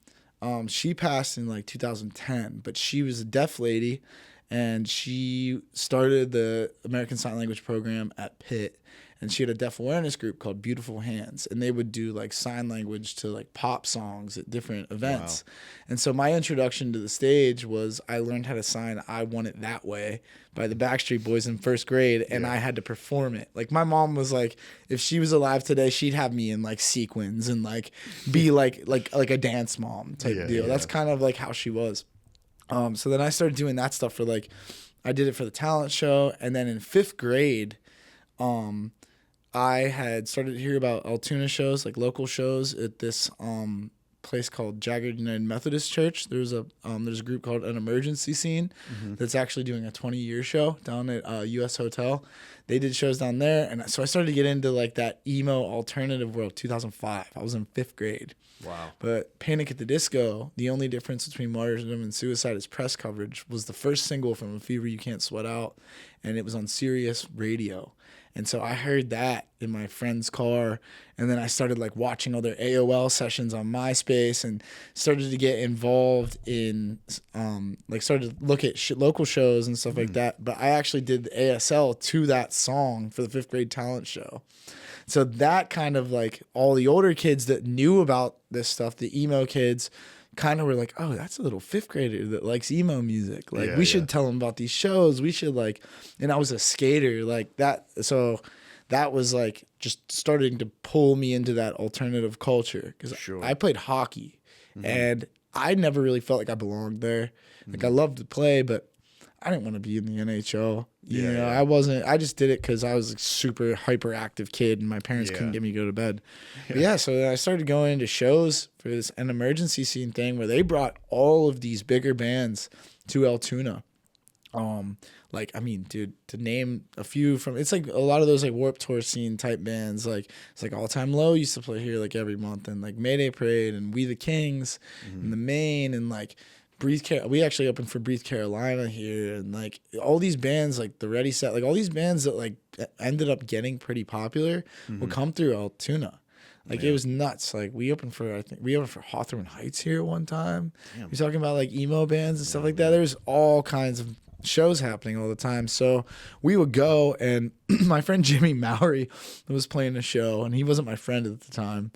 [SPEAKER 2] she passed in like 2010, but she was a deaf lady, and she started the American Sign Language program at Pitt. And she had a deaf awareness group called Beautiful Hands, and they would do like sign language to like pop songs at different events. Wow. And so my introduction to the stage was I learned how to sign I Want It That Way by the Backstreet Boys in first grade, and I had to perform it. Like my mom was like, if she was alive today, she'd have me in like sequins and like be like a dance mom type deal. That's kind of like how she was. So then I started doing that stuff for like, I did it for the talent show, and then in 5th grade, I had started to hear about Altoona shows, like local shows at this place called Jagged United Methodist Church. There's a group called An Emergency Scene that's actually doing a 20-year show down at US Hotel. They did shows down there, and so I started to get into like that emo alternative world. 2005, I was in 5th grade.
[SPEAKER 1] Wow.
[SPEAKER 2] But Panic at the Disco, the only difference between Martyrdom and Suicide is press coverage, was the first single from A Fever You Can't Sweat Out, and it was on Sirius Radio. And so I heard that in my friend's car, and then I started like watching all their AOL sessions on MySpace, and started to get involved in started to look at local shows and stuff like that. But I actually did the ASL to that song for the 5th grade talent show. So that kind of like all the older kids that knew about this stuff, the emo kids, kind of were like, oh, that's a little 5th grader that likes emo music. Like we should tell him about these shows. We should like, and I was a skater like that. So that was like just starting to pull me into that alternative culture. Cause I played hockey and I never really felt like I belonged there. Like I loved to play, but I didn't want to be in the NHL. You
[SPEAKER 1] Yeah,
[SPEAKER 2] know,
[SPEAKER 1] yeah.
[SPEAKER 2] I just did it because I was a super hyperactive kid and my parents couldn't get me to go to bed. But yeah, so then I started going to shows for an emergency scene thing where they brought all of these bigger bands to Altoona. Like, I mean, dude, to name a few from, it's like a lot of those like Warped Tour scene type bands, like it's like All Time Low used to play here like every month, and like Mayday Parade and We the Kings and the Main, and like we actually opened for Breathe Carolina here, and like all these bands like the Ready Set, like all these bands that like ended up getting pretty popular would come through Altoona. Like it was nuts. Like we opened for Hawthorne Heights here one time. You're talking about like emo bands and stuff like that. There's all kinds of shows happening all the time. So we would go, and my friend Jimmy Mowry was playing a show, and he wasn't my friend at the time.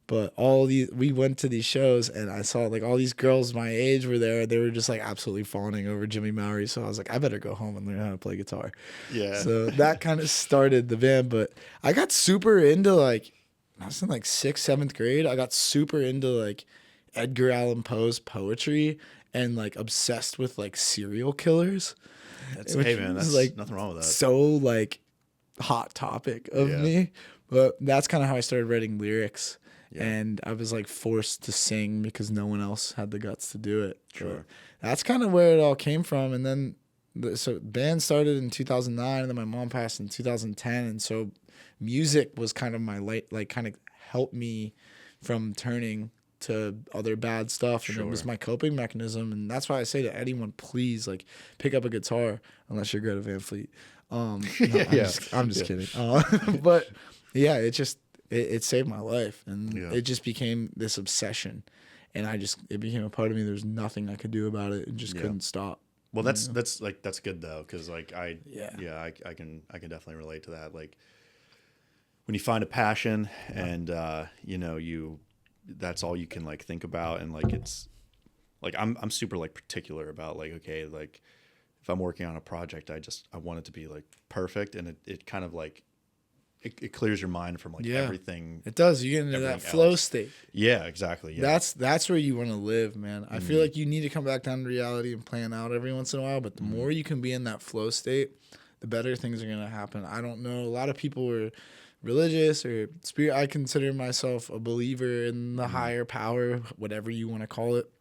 [SPEAKER 2] But we went to these shows, and I saw like all these girls my age were there. They were just like absolutely fawning over Jimmy Mowry. So I was like, I better go home and learn how to play guitar.
[SPEAKER 1] Yeah.
[SPEAKER 2] So that kind of started the band. But I got super into like, I was in like 6th, 7th grade. I got super into like Edgar Allan Poe's poetry and like obsessed with like serial killers.
[SPEAKER 1] Hey man, that's
[SPEAKER 2] like
[SPEAKER 1] nothing wrong with that.
[SPEAKER 2] So like hot topic of me. But that's kind of how I started writing lyrics. Yeah. And I was like forced to sing because no one else had the guts to do it.
[SPEAKER 1] Sure.
[SPEAKER 2] But that's kind of where it all came from. And then so band started in 2009, and then my mom passed in 2010, and so music was kind of my like kind of helped me from turning to other bad stuff, and it was my coping mechanism. And that's why I say to anyone, please like pick up a guitar unless you're Greta Van Fleet. No, I'm just kidding. But yeah, it saved my life, and it just became this obsession, and it became a part of me. There's nothing I could do about it, and just couldn't stop.
[SPEAKER 1] Well, that's good though, because like I can definitely relate to that. Like when you find a passion and that's all you can like think about, and like it's like I'm super like particular about like, okay, like if I'm working on a project, I want it to be like perfect, and it kind of like it clears your mind from like everything.
[SPEAKER 2] It does. You get into that flow state.
[SPEAKER 1] Yeah, exactly. Yeah.
[SPEAKER 2] That's where you want to live, man. I feel like you need to come back down to reality and plan out every once in a while, but the more you can be in that flow state, the better things are going to happen. I don't know. A lot of people are religious or spirit. I consider myself a believer in the higher power, whatever you want to call it.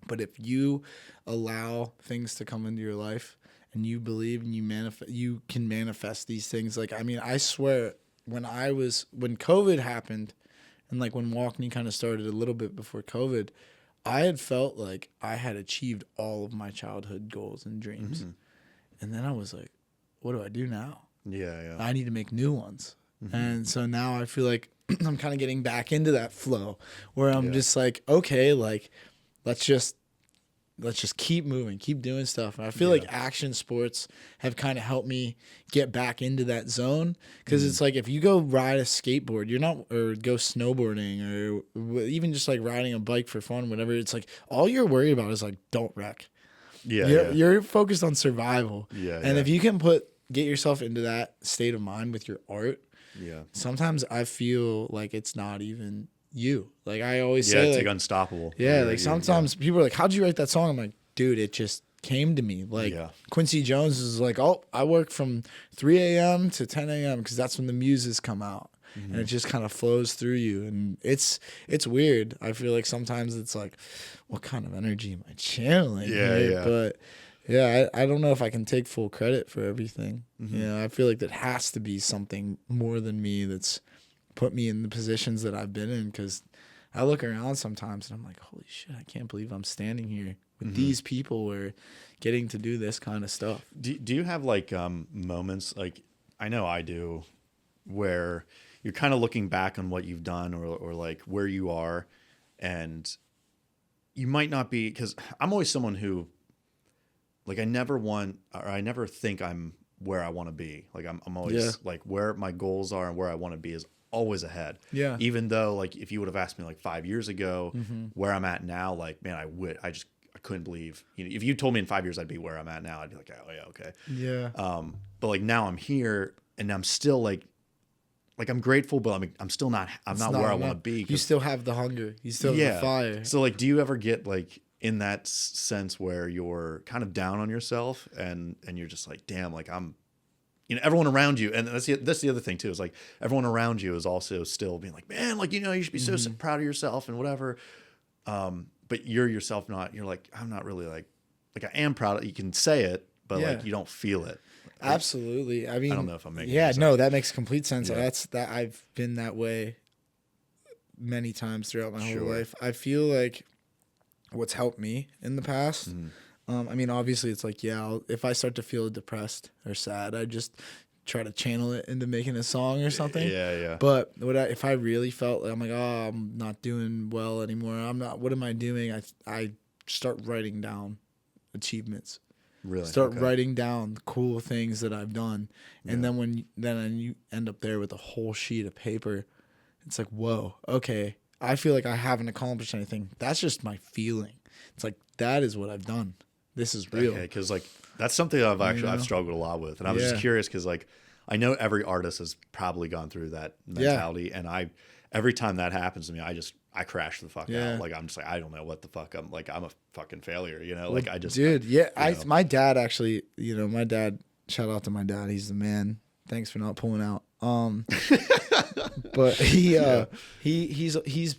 [SPEAKER 2] But if you allow things to come into your life and you believe and you can manifest these things. Like, I mean, I swear when COVID happened and like when Walkney kind of started a little bit before COVID, I had felt like I had achieved all of my childhood goals and dreams. And then I was like, what do I do now?
[SPEAKER 1] Yeah.
[SPEAKER 2] I need to make new ones. And so now I feel like I'm kind of getting back into that flow where I'm just like, okay, like let's just keep moving, keep doing stuff. And I feel like action sports have kind of helped me get back into that zone. Because it's like if you go ride a skateboard, or go snowboarding, or even just like riding a bike for fun, whatever, it's like all you're worried about is like, don't wreck. You're focused on survival. And if you can get yourself into that state of mind with your art, sometimes I feel like it's not even you. Like I always say,
[SPEAKER 1] it's
[SPEAKER 2] like
[SPEAKER 1] unstoppable.
[SPEAKER 2] Like sometimes people are like, how'd you write that song? I'm like, dude, it just came to me. Like Quincy Jones is like, oh, I work from 3 a.m. to 10 a.m. because that's when the muses come out. And it just kind of flows through you. And it's weird. I feel like sometimes it's like, what kind of energy am I channeling? But I don't know if I can take full credit for everything. I feel like that has to be something more than me that's put me in the positions that I've been in, because I look around sometimes and I'm like, holy shit, I can't believe I'm standing here with these people or getting to do this kind of stuff.
[SPEAKER 1] Do you have like moments, like I know I do, where you're kind of looking back on what you've done or like where you are, and you might not be, because I'm always someone who like I never think I'm where I want to be. Like I'm always like where my goals are and where I want to be is always ahead. Even though like if you would have asked me like 5 years ago where I'm at now, like man, I couldn't believe, if you told me in 5 years I'd be where I'm at now, I'd be like, oh yeah, okay. But like now I'm here and I'm still like I'm grateful, but I'm still not where I want to be.
[SPEAKER 2] You still have the hunger. You still have the fire.
[SPEAKER 1] So like, do you ever get like, in that sense where you're kind of down on yourself and you're just like, damn, like I'm, you know, everyone around you. And that's the other thing too, is like everyone around you is also still being like, man, like, you know, you should be so proud of yourself and whatever. But you're yourself you're like, I'm not really like I am proud of, you can say it, but like you don't feel it.
[SPEAKER 2] Absolutely. I mean,
[SPEAKER 1] I don't know if I'm making
[SPEAKER 2] yeah,
[SPEAKER 1] sense.
[SPEAKER 2] no, that makes complete sense.
[SPEAKER 1] Yeah.
[SPEAKER 2] That I've been that way many times throughout my whole
[SPEAKER 1] Sure.
[SPEAKER 2] life. I feel like what's helped me in the past, I mean, obviously it's like, if I start to feel depressed or sad, I just try to channel it into making a song or something.
[SPEAKER 1] Yeah.
[SPEAKER 2] But if I really felt like I'm like, oh, I'm not doing well anymore, what am I doing? I start writing down achievements.
[SPEAKER 1] Really?
[SPEAKER 2] Start writing down cool things that I've done, and then when you end up there with a whole sheet of paper, it's like, whoa, okay, I feel like I haven't accomplished anything. That's just my feeling. It's like, that is what I've done. This is real.
[SPEAKER 1] Okay, because like that's something I've struggled a lot with, and I was just curious because like I know every artist has probably gone through that mentality, and every time that happens to me, I crash the fuck out. Like I'm just like, I don't know what the fuck I'm a fucking failure, you know? Like I just
[SPEAKER 2] my dad actually, you know, shout out to my dad, he's the man. Thanks for not pulling out. But he's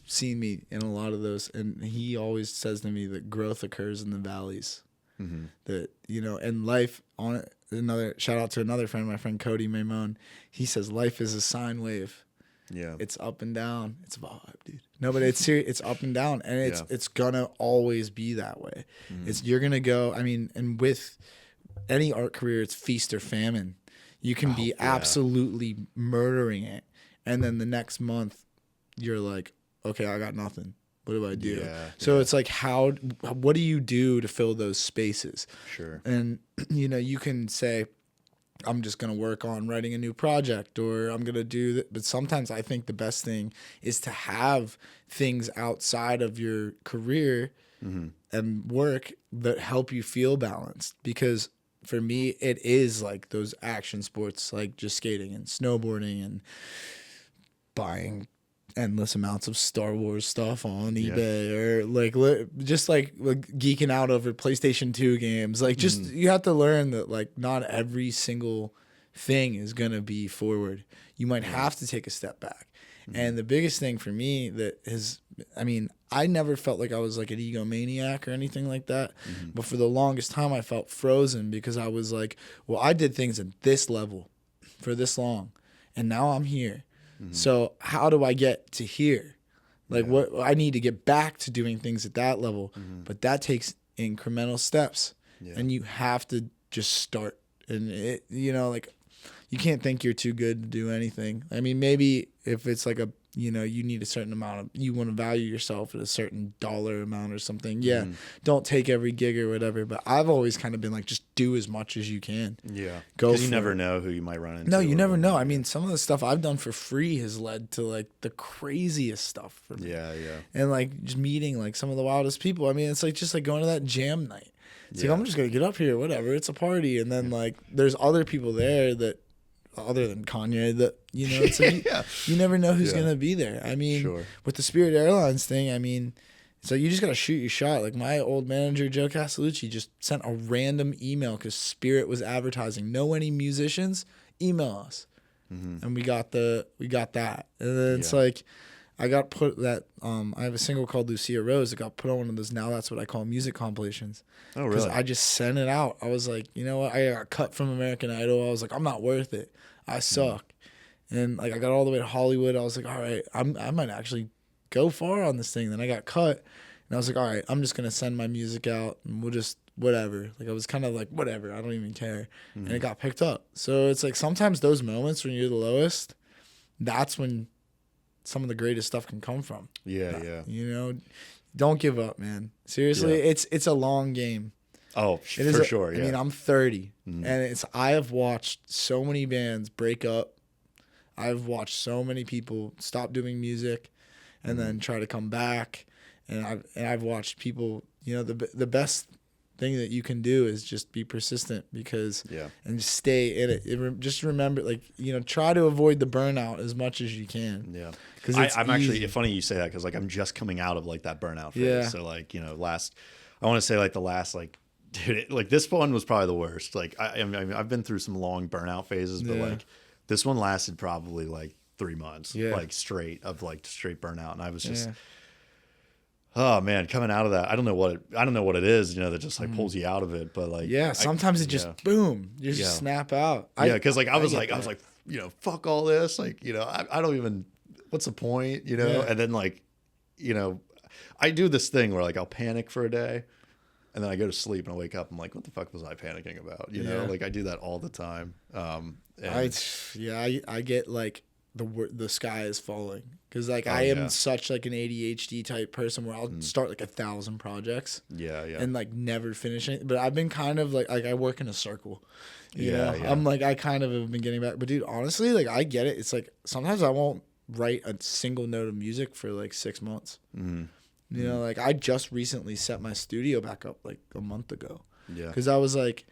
[SPEAKER 2] seen me in a lot of those, and he always says to me that growth occurs in the valleys. That, you know, and life on another shout out to another friend, my friend Cody Maimon. He says life is a sine wave.
[SPEAKER 1] Yeah,
[SPEAKER 2] it's up and down. It's a vibe, dude. No, but it's serious. It's up and down, and it's gonna always be that way. You're gonna go. I mean, and with any art career, it's feast or famine. You can be absolutely murdering it, and then the next month, you're like, okay, I got nothing. What do I do? So it's like, what do you do to fill those spaces?
[SPEAKER 1] Sure.
[SPEAKER 2] And, you know, you can say, I'm just going to work on writing a new project, or I'm going to do that. But sometimes I think the best thing is to have things outside of your career and work that help you feel balanced. Because for me, it is like those action sports, like just skating and snowboarding and buying endless amounts of Star Wars stuff on eBay, or like just like geeking out over PlayStation 2 games. Like just you have to learn that like not every single thing is gonna be forward. You might have to take a step back. And the biggest thing for me that is, I mean, I never felt like I was like an egomaniac or anything like that. But for the longest time, I felt frozen because I was like, well, I did things at this level for this long, and now I'm here. So how do I get to here? Like what I need to get back to doing things at that level, but that takes incremental steps, and you have to just start. And it, you know, like you can't think you're too good to do anything. I mean, maybe if it's like you need a certain amount of, you want to value yourself at a certain dollar amount or something. Yeah. Don't take every gig or whatever. But I've always kind of been like, just do as much as you can.
[SPEAKER 1] Yeah.
[SPEAKER 2] Go.
[SPEAKER 1] Because you never know who you might run into.
[SPEAKER 2] No, you never know. I mean, some of the stuff I've done for free has led to like the craziest stuff for me.
[SPEAKER 1] Yeah.
[SPEAKER 2] And like just meeting like some of the wildest people. I mean, it's like just like going to that jam night. It's like, I'm just going to get up here, whatever. It's a party. And then like there's other people there that, other than Kanye, that, you know, it's like you never know who's going to be there. I mean, with the Spirit Airlines thing, I mean, so you just got to shoot your shot. Like my old manager, Joe Castellucci, just sent a random email because Spirit was advertising. Know any musicians? Email us. And we got that. And then it's like, I got put that, I have a single called Lucia Rose that got put on one of those Now That's What I Call Music compilations.
[SPEAKER 1] Oh, really?
[SPEAKER 2] Because I just sent it out. I was like, you know what? I got cut from American Idol. I was like, I'm not worth it. I suck. And like I got all the way to Hollywood. I was like, all right, I might actually go far on this thing. Then I got cut. And I was like, all right, I'm just going to send my music out and we'll just, whatever. Like I was kind of like, whatever, I don't even care. And it got picked up. So it's like sometimes those moments when you're the lowest, that's when some of the greatest stuff can come from.
[SPEAKER 1] Yeah.
[SPEAKER 2] You know, don't give up, man. Seriously, it's a long game.
[SPEAKER 1] Oh, for sure. Yeah.
[SPEAKER 2] I mean, I'm 30, and I have watched so many bands break up. I've watched so many people stop doing music, and then try to come back. And I've watched people. You know, the best thing that you can do is just be persistent and just stay in it. Just remember, like, you know, try to avoid the burnout as much as you can.
[SPEAKER 1] Yeah.
[SPEAKER 2] Because
[SPEAKER 1] I'm actually, it's funny you say that because like I'm just coming out of like that burnout phase. So like, you know, I want to say like the last like, dude, like this one was probably the worst. Like I mean, I've been through some long burnout phases, but like this one lasted probably like 3 months, like straight burnout, and I was just. Oh man, coming out of that, I don't know what it is, that just like pulls you out of it, but like
[SPEAKER 2] sometimes it just boom, you just snap out.
[SPEAKER 1] Because like I was like, fuck all this, like I don't even, what's the point, and then like, I do this thing where like I'll panic for a day, and then I go to sleep and I wake up, I'm like, what the fuck was I panicking about, like I do that all the time.
[SPEAKER 2] I get like the sky is falling. Because, like, I am such, like, an ADHD type person where I'll start, like, 1,000 projects. And, like, never finish it. But I've been kind of, like I work in a circle. You know? I'm, like, I kind of have been getting back. But, dude, honestly, like, I get it. It's, like, sometimes I won't write a single note of music for, like, 6 months. You know, like, I just recently set my studio back up, like, a month ago. Because I was, like...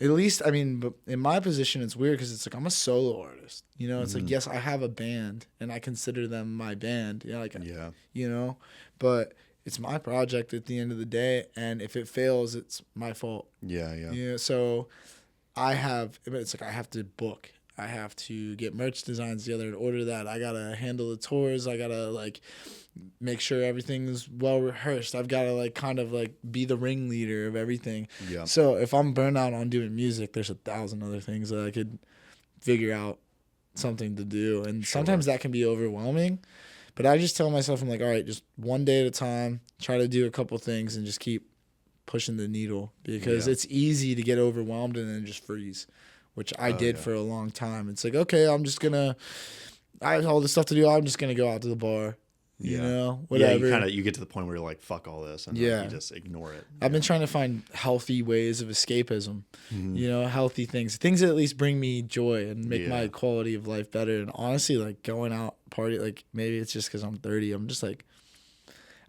[SPEAKER 2] At least, I mean, but in my position, it's weird because it's like I'm a solo artist. It's like, yes, I have a band and I consider them my band. But it's my project at the end of the day. And if it fails, it's my fault. So it's like I have to book. I have to get merch designs together and order that. I got to handle the tours. I got to, like, make sure everything's well rehearsed. I've got to, like, kind of, like, be the ringleader of everything. So if I'm burnt out on doing music, there's 1,000 other things that I could figure out something to do. And sometimes that can be overwhelming. But I just tell myself, I'm like, all right, just one day at a time, try to do a couple things and just keep pushing the needle. Because it's easy to get overwhelmed and then just freeze. Which I did for a long time. It's like, okay, I have all this stuff to do. I'm just going to go out to the bar, whatever.
[SPEAKER 1] Yeah, you get to the point where you're like, fuck all this. And you just ignore it.
[SPEAKER 2] I've been trying to find healthy ways of escapism, healthy things that at least bring me joy and make my quality of life better. And honestly, like going out, party, like maybe it's just because I'm 30. I'm just like,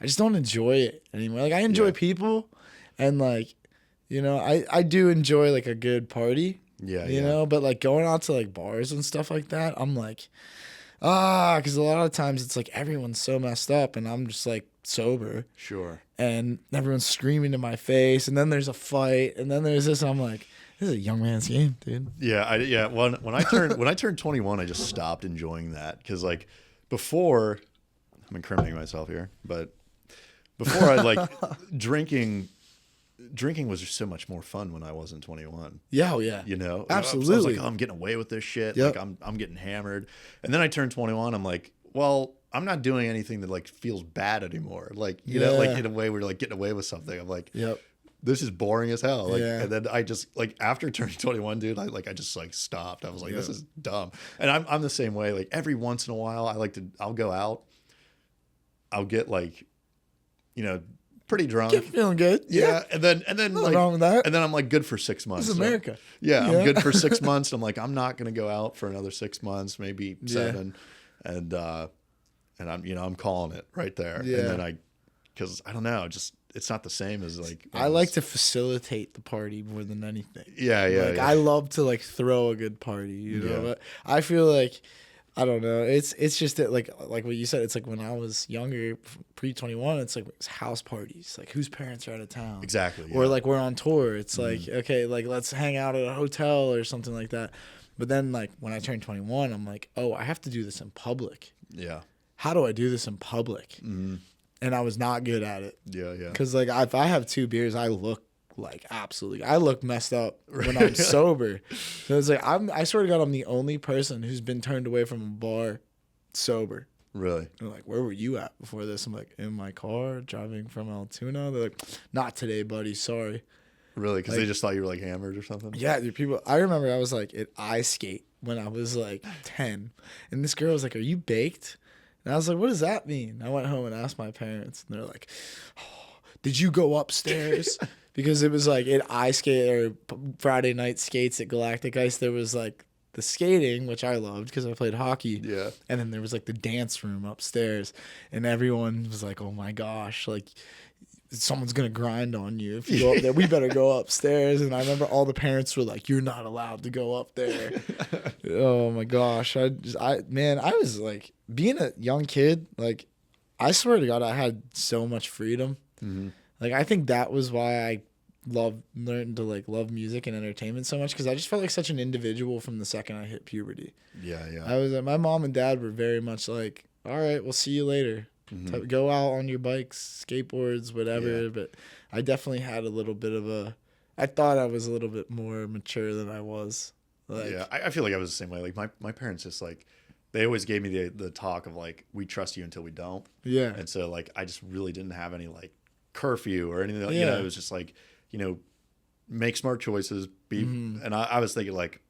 [SPEAKER 2] I just don't enjoy it anymore. Like I enjoy people and like, I do enjoy like a good party. You know, but like going out to like bars and stuff like that, I'm like, because a lot of times it's like everyone's so messed up and I'm just like sober. And everyone's screaming in my face and then there's a fight and then there's this. And I'm like, this is a young man's game, dude.
[SPEAKER 1] When I turned 21, I just stopped enjoying that because like before, I'm incriminating myself here, but before I like drinking was just so much more fun when I wasn't 21.
[SPEAKER 2] Absolutely.
[SPEAKER 1] I was like, I'm getting away with this shit. Like I'm getting hammered. And then I turned 21. I'm like, well, I'm not doing anything that like feels bad anymore. Like, like in a way we're like getting away with something. I'm like, this is boring as hell. Like, and then I just like after turning 21, dude, I just like stopped. I was like, this is dumb. And I'm the same way. Like every once in a while, I'll go out. I'll get like, pretty drunk.
[SPEAKER 2] Get feeling good.
[SPEAKER 1] And then
[SPEAKER 2] nothing
[SPEAKER 1] like
[SPEAKER 2] wrong with that.
[SPEAKER 1] And then I'm like good for 6 months.
[SPEAKER 2] This is America.
[SPEAKER 1] I'm good for 6 months. I'm like, I'm not gonna go out for another 6 months, maybe 7. And I'm calling it right there. And then because I don't know, just it's not the same as like
[SPEAKER 2] I like to facilitate the party more than anything.
[SPEAKER 1] I
[SPEAKER 2] love to like throw a good party, but I feel like I don't know. It's just that like what you said. It's like when I was younger, pre-21. It's like it's house parties. Like whose parents are out of town.
[SPEAKER 1] Exactly.
[SPEAKER 2] Or like we're on tour. It's like okay, like let's hang out at a hotel or something like that. But then like when I turned 21, I'm like, oh, I have to do this in public. How do I do this in public? And I was not good at it. Because like if I have 2 beers, I look like absolutely I look messed up when I'm sober. So it's like I swear to God, I'm the only person who's been turned away from a bar sober.
[SPEAKER 1] Really?
[SPEAKER 2] They're like, where were you at before this? I'm like, in my car driving from Altoona. They're like, not today, buddy, sorry.
[SPEAKER 1] Really? Because they just thought you were like hammered or something?
[SPEAKER 2] Yeah, dude, people. I remember I was like at ice skate when I was like 10, and this girl was like, are you baked? And I was like, what does that mean? I went home and asked my parents, and they're like, oh, did you go upstairs? Because it was like at ice skate or Friday night skates at Galactic Ice, there was like the skating, which I loved because I played hockey. And then there was like the dance room upstairs, and everyone was like, oh my gosh, like someone's going to grind on you if you go up there. We better go upstairs. And I remember all the parents were like, you're not allowed to go up there. Oh my gosh. I was like, being a young kid, like I swear to God, I had so much freedom. Like, I think that was why I learned to like love music and entertainment so much, because I just felt like such an individual from the second I hit puberty.
[SPEAKER 1] Yeah, yeah.
[SPEAKER 2] I was my mom and dad were very much like, all right, we'll see you later. Go out on your bikes, skateboards, whatever.
[SPEAKER 1] Yeah.
[SPEAKER 2] But I definitely had a little bit of I thought I was a little bit more mature than I was. Like,
[SPEAKER 1] yeah, I feel like I was the same way. Like my parents just like, they always gave me the talk of like, we trust you until we don't.
[SPEAKER 2] yeah.
[SPEAKER 1] And so like, I just really didn't have any like curfew or anything.
[SPEAKER 2] Yeah.
[SPEAKER 1] You know, it was just like, you know, make smart choices. And I was thinking like,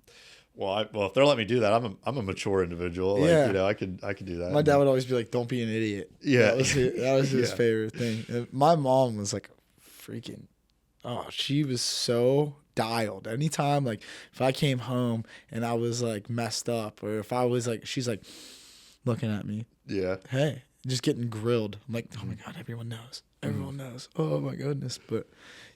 [SPEAKER 1] well, if they're letting me do that, I'm a mature individual. Like,
[SPEAKER 2] Yeah.
[SPEAKER 1] you know, I could do that.
[SPEAKER 2] My dad would always be like, "Don't be an idiot."
[SPEAKER 1] Yeah.
[SPEAKER 2] That was his
[SPEAKER 1] Yeah.
[SPEAKER 2] favorite thing. And my mom was like, freaking, she was so dialed. Anytime, like, if I came home and I was like messed up, or if I was like, she's like looking at me,
[SPEAKER 1] Yeah.
[SPEAKER 2] hey, just getting grilled. I'm like, oh my God, everyone knows. Everyone knows. Oh my goodness. But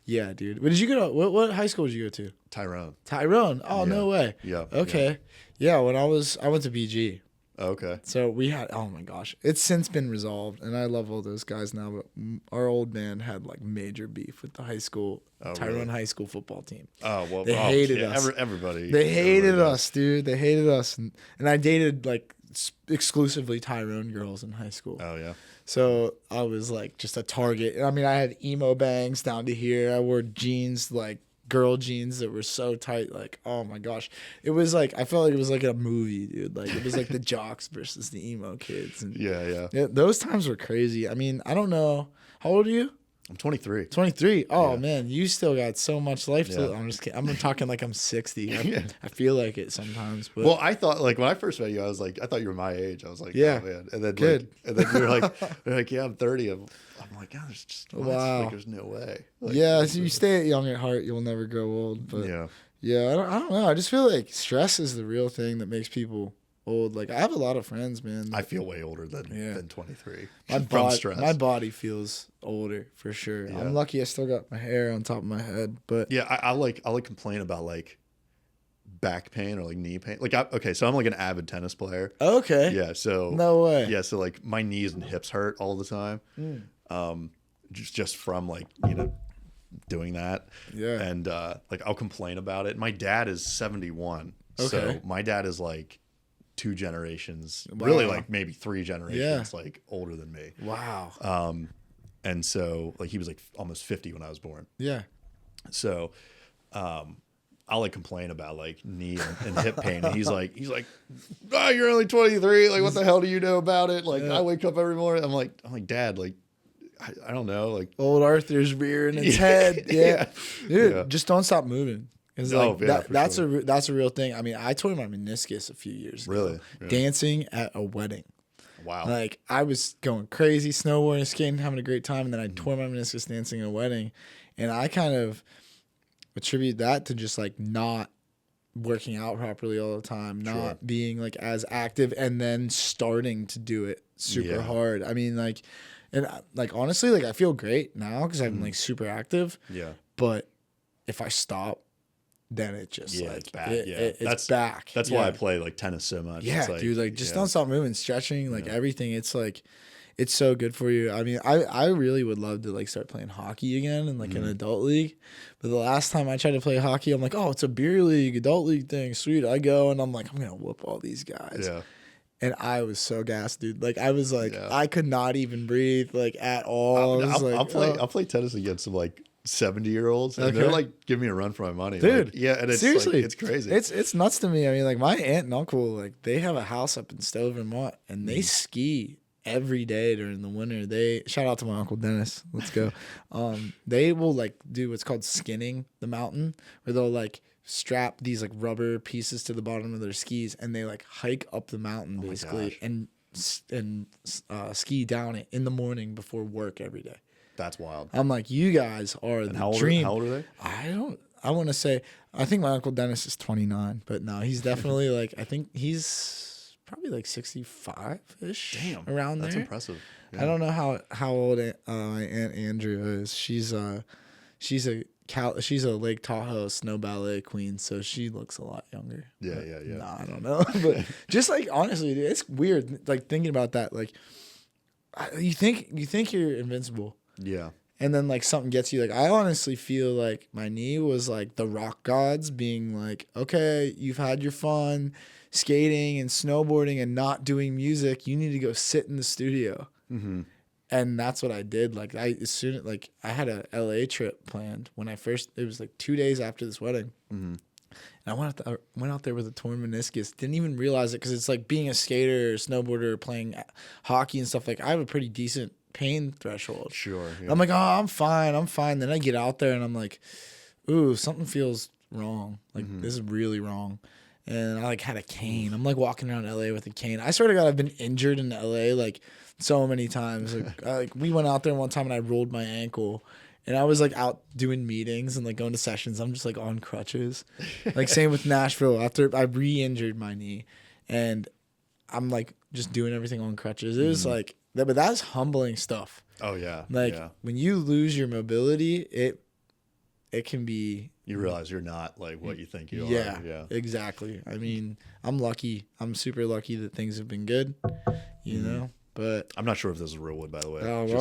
[SPEAKER 2] yeah, dude. What did you go to? What high school did you go to?
[SPEAKER 1] Tyrone.
[SPEAKER 2] Oh, no way.
[SPEAKER 1] Yeah.
[SPEAKER 2] Okay. Yeah. When I went to BG.
[SPEAKER 1] Okay.
[SPEAKER 2] So we had, oh my gosh, it's since been resolved, and I love all those guys now. But our old man had like major beef with the Tyrone
[SPEAKER 1] really?
[SPEAKER 2] High School football team.
[SPEAKER 1] Oh well,
[SPEAKER 2] They hated us.
[SPEAKER 1] Everybody.
[SPEAKER 2] They hated
[SPEAKER 1] does.
[SPEAKER 2] us, dude. They hated us, and I dated like exclusively Tyrone girls in high school.
[SPEAKER 1] Oh yeah.
[SPEAKER 2] So I was like just a target. I mean, I had emo bangs down to here. I wore jeans, like girl jeans that were so tight. Like, oh my gosh. It was like, I felt like it was like a movie, dude. Like, it was like the jocks versus the emo kids. And
[SPEAKER 1] Yeah.
[SPEAKER 2] those times were crazy. I mean, I don't know. How old are you?
[SPEAKER 1] I'm 23.
[SPEAKER 2] 23. Oh,
[SPEAKER 1] Yeah.
[SPEAKER 2] man. You still got so much life to.
[SPEAKER 1] Yeah.
[SPEAKER 2] I'm just kidding. I'm talking like I'm 60.
[SPEAKER 1] Yeah.
[SPEAKER 2] I feel like it sometimes. But
[SPEAKER 1] Well, I thought like when I first met you, I was like, I thought you were my age. I was like,
[SPEAKER 2] Yeah.
[SPEAKER 1] oh man. And then
[SPEAKER 2] Good.
[SPEAKER 1] and then you're like, yeah, I'm 30. I'm like, God, there's just
[SPEAKER 2] Wow.
[SPEAKER 1] like, there's no way. Like,
[SPEAKER 2] yeah, so you stay young at heart, you'll never grow old. But
[SPEAKER 1] yeah.
[SPEAKER 2] I don't know. I just feel like stress is the real thing that makes people old. Like, I have a lot of friends, man.
[SPEAKER 1] I feel way older than 23.
[SPEAKER 2] My
[SPEAKER 1] stress.
[SPEAKER 2] My body feels older for sure.
[SPEAKER 1] Yeah.
[SPEAKER 2] I'm lucky I still got my hair on top of my head, but
[SPEAKER 1] Yeah, I like complain about like back pain or like knee pain. Like, okay, so I'm like an avid tennis player.
[SPEAKER 2] okay.
[SPEAKER 1] Yeah, so
[SPEAKER 2] No way.
[SPEAKER 1] Yeah, so like my knees and hips hurt all the time. Just from like, you know, doing that.
[SPEAKER 2] Yeah.
[SPEAKER 1] And like I'll complain about it. My dad is 71. So
[SPEAKER 2] Okay.
[SPEAKER 1] my dad is like 2 generations,
[SPEAKER 2] Wow.
[SPEAKER 1] really like maybe 3 generations
[SPEAKER 2] Yeah.
[SPEAKER 1] like older than me.
[SPEAKER 2] Wow.
[SPEAKER 1] And so like he was like almost 50 when I was born.
[SPEAKER 2] Yeah.
[SPEAKER 1] So I'll like complain about like knee and hip pain, and he's like, oh, you're only 23. Like, what the hell do you know about it? Like,
[SPEAKER 2] Yeah.
[SPEAKER 1] I wake up every morning. I'm like, Dad, like, I don't know. Like,
[SPEAKER 2] Old Arthur's rearing its head. Yeah. Dude,
[SPEAKER 1] Yeah.
[SPEAKER 2] just don't stop moving. 'Cause,
[SPEAKER 1] Oh,
[SPEAKER 2] like,
[SPEAKER 1] yeah, for
[SPEAKER 2] that's
[SPEAKER 1] sure.
[SPEAKER 2] that's a real thing. I mean, I tore my meniscus a few years ago.
[SPEAKER 1] Really? Yeah.
[SPEAKER 2] Dancing at a wedding.
[SPEAKER 1] Wow.
[SPEAKER 2] Like, I was going crazy, snowboarding, skating, having a great time, and then I
[SPEAKER 1] Mm-hmm.
[SPEAKER 2] tore my meniscus dancing at a wedding. And I kind of attribute that to just like not working out properly all the time, not
[SPEAKER 1] Sure.
[SPEAKER 2] being like as active, and then starting to do it super
[SPEAKER 1] Yeah.
[SPEAKER 2] hard. I mean, like, and like honestly, like I feel great now because
[SPEAKER 1] Mm-hmm.
[SPEAKER 2] I'm like super active.
[SPEAKER 1] Yeah.
[SPEAKER 2] But if I stop, then it just
[SPEAKER 1] Yeah,
[SPEAKER 2] like
[SPEAKER 1] it's back.
[SPEAKER 2] It's back.
[SPEAKER 1] That's why I play like tennis so much.
[SPEAKER 2] Yeah,
[SPEAKER 1] It's
[SPEAKER 2] dude, like just
[SPEAKER 1] yeah.
[SPEAKER 2] don't stop moving, stretching, like everything. It's like, it's so good for you. I mean, I really would love to like start playing hockey again in like an adult league. But the last time I tried to play hockey, I'm like, oh, it's a beer league, adult league thing. Sweet. I go and I'm like, I'm going to whoop all these guys.
[SPEAKER 1] Yeah.
[SPEAKER 2] And I was so gassed, dude. Like I was like,
[SPEAKER 1] Yeah.
[SPEAKER 2] I could not even breathe like at all. I was like,
[SPEAKER 1] I'll play tennis against some like 70-year-olds, and they're
[SPEAKER 2] Okay.
[SPEAKER 1] like giving me a run for my money,
[SPEAKER 2] Dude,
[SPEAKER 1] Like, yeah, and it's
[SPEAKER 2] seriously,
[SPEAKER 1] like, it's crazy.
[SPEAKER 2] It's nuts to me. I mean, like my aunt and uncle, like they have a house up in Stowe, Vermont, and they ski every day during the winter. They shout out to my uncle Dennis. Let's go. They will like do what's called skinning the mountain, where they'll like strap these like rubber pieces to the bottom of their skis, and they like hike up the mountain basically,
[SPEAKER 1] gosh.
[SPEAKER 2] and ski down it in the morning before work every day.
[SPEAKER 1] That's wild.
[SPEAKER 2] I'm like, you guys are the
[SPEAKER 1] How
[SPEAKER 2] dream.
[SPEAKER 1] old are they?
[SPEAKER 2] I want to say, I think my uncle Dennis is 29, but no, he's definitely like, I think he's probably like 65-ish.
[SPEAKER 1] Damn,
[SPEAKER 2] around
[SPEAKER 1] that's
[SPEAKER 2] there.
[SPEAKER 1] impressive.
[SPEAKER 2] I don't know how old my Aunt Andrea is. She's a Lake Tahoe snow ballet queen, so she looks a lot younger.
[SPEAKER 1] Yeah,
[SPEAKER 2] But,
[SPEAKER 1] yeah, yeah.
[SPEAKER 2] Nah, I don't know, but just like honestly, dude, it's weird. Like thinking about that, like you think you're invincible.
[SPEAKER 1] Yeah.
[SPEAKER 2] and then like something gets you. Like I honestly feel like my knee was like the rock gods being like, okay, you've had your fun skating and snowboarding and not doing music. You need to go sit in the studio.
[SPEAKER 1] Mm-hmm.
[SPEAKER 2] And that's what I did. Like I had a LA trip planned when it was like 2 days after this wedding.
[SPEAKER 1] Mm-hmm.
[SPEAKER 2] And I went out there with a torn meniscus. Didn't even realize it because it's like being a skater or snowboarder or playing hockey and stuff. Like I have a pretty decent pain threshold.
[SPEAKER 1] Sure. Yeah.
[SPEAKER 2] I'm like, oh, I'm fine. Then I get out there and I'm like, ooh, something feels wrong. Like this is really wrong. And I like had a cane. I'm like walking around LA with a cane. I swear to God, I've been injured in LA like so many times. Like we went out there one time and I rolled my ankle. And I was like out doing meetings and like going to sessions. I'm just like on crutches. Like same with Nashville. After I re-injured my knee, and I'm like just doing everything on crutches. It was like that, but that's humbling stuff.
[SPEAKER 1] Oh yeah.
[SPEAKER 2] Like when you lose your mobility, it can be.
[SPEAKER 1] You realize you're not like what you think you are.
[SPEAKER 2] Yeah, exactly. I mean, I'm lucky. I'm super lucky that things have been good. You know. But
[SPEAKER 1] I'm not sure if this is real wood, by the way.
[SPEAKER 2] Oh, well.
[SPEAKER 1] I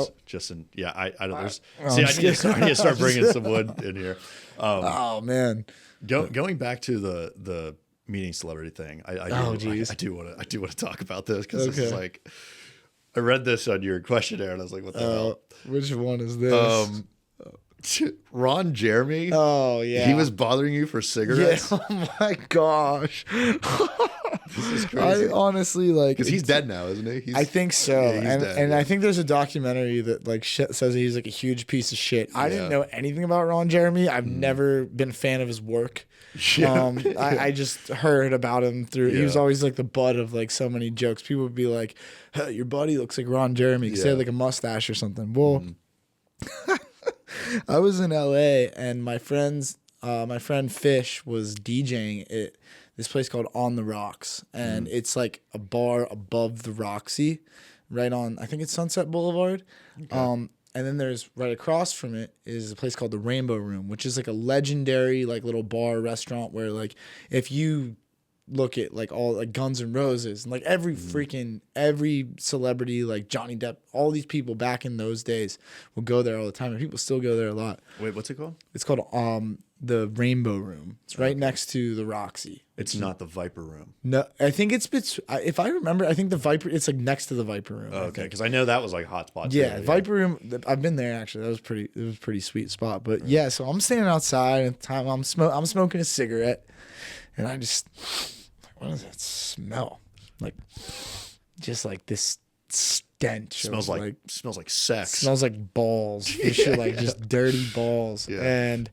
[SPEAKER 1] don't. I need to start bringing some wood in here.
[SPEAKER 2] Oh man,
[SPEAKER 1] going back to the meeting celebrity thing. I do want to talk about this because this is like, I read this on your questionnaire and I was like, what the hell?
[SPEAKER 2] Which one is this?
[SPEAKER 1] Ron Jeremy.
[SPEAKER 2] Oh yeah,
[SPEAKER 1] he was bothering you for cigarettes.
[SPEAKER 2] Yeah. Oh my gosh.
[SPEAKER 1] This is crazy.
[SPEAKER 2] I honestly like
[SPEAKER 1] because he's dead now, isn't he?
[SPEAKER 2] I think so,
[SPEAKER 1] yeah, he's dead,
[SPEAKER 2] and I think there's a documentary that like says he's like a huge piece of shit. I didn't know anything about Ron Jeremy. I've never been a fan of his work. I just heard about him through. He was always like the butt of like so many jokes. People would be like, hey, "Your buddy looks like Ron Jeremy," because he had like a mustache or something. Well, I was in LA and my friend Fish was DJing at this place called On the Rocks, and it's like a bar above the Roxy, right on, I think it's Sunset Boulevard. Okay. And then there's right across from it is a place called the Rainbow Room, which is like a legendary like little bar restaurant where like if you look at like all like Guns N' Roses and like every celebrity like Johnny Depp, all these people back in those days will go there all the time, and people still go there a lot.
[SPEAKER 1] Wait, what's it called?
[SPEAKER 2] It's called the Rainbow Room. It's right next to the Roxy.
[SPEAKER 1] It's not the Viper Room.
[SPEAKER 2] No, I think it's if I remember, I think the Viper. It's like next to the Viper Room.
[SPEAKER 1] Oh, okay, because I know that was like a hot spot.
[SPEAKER 2] Yeah, too, Viper Room. I've been there actually. It was a pretty sweet spot. But yeah, so I'm standing outside at the time. I'm smoking a cigarette, and I just. What does that smell? Like, just like this stench.
[SPEAKER 1] Smells like sex.
[SPEAKER 2] Smells like balls. Just dirty balls. Yeah. And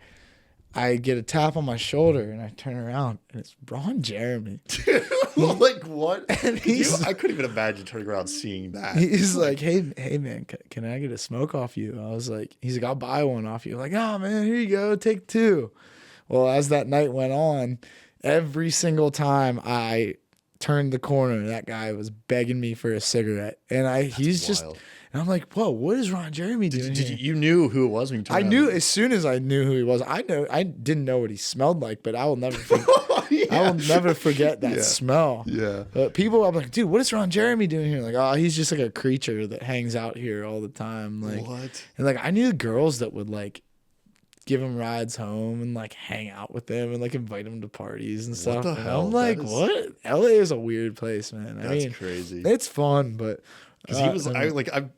[SPEAKER 2] I get a tap on my shoulder and I turn around and it's Ron Jeremy.
[SPEAKER 1] Like what?
[SPEAKER 2] And
[SPEAKER 1] I couldn't even imagine turning around seeing that.
[SPEAKER 2] He's like, hey man, can I get a smoke off you? I was like, he's like, I'll buy one off you. I'm like, oh man, here you go, take two. Well, as that night went on, every single time I turned the corner, that guy was begging me for a cigarette, and and I'm like, whoa, what is Ron Jeremy doing?
[SPEAKER 1] You knew who it was when you turned
[SPEAKER 2] I knew as soon as I knew who he was. I didn't know what he smelled like, but I will never forget. I will never forget that smell.
[SPEAKER 1] Yeah.
[SPEAKER 2] But people, I'm like, dude, what is Ron Jeremy doing here? Like, oh, he's just like a creature that hangs out here all the time. Like,
[SPEAKER 1] what?
[SPEAKER 2] And like, I knew girls that would like give him rides home and like hang out with them and like invite him to parties and stuff.
[SPEAKER 1] What the hell?
[SPEAKER 2] I'm like, what? LA is a weird place, man.
[SPEAKER 1] That's crazy.
[SPEAKER 2] It's fun, but
[SPEAKER 1] because he was never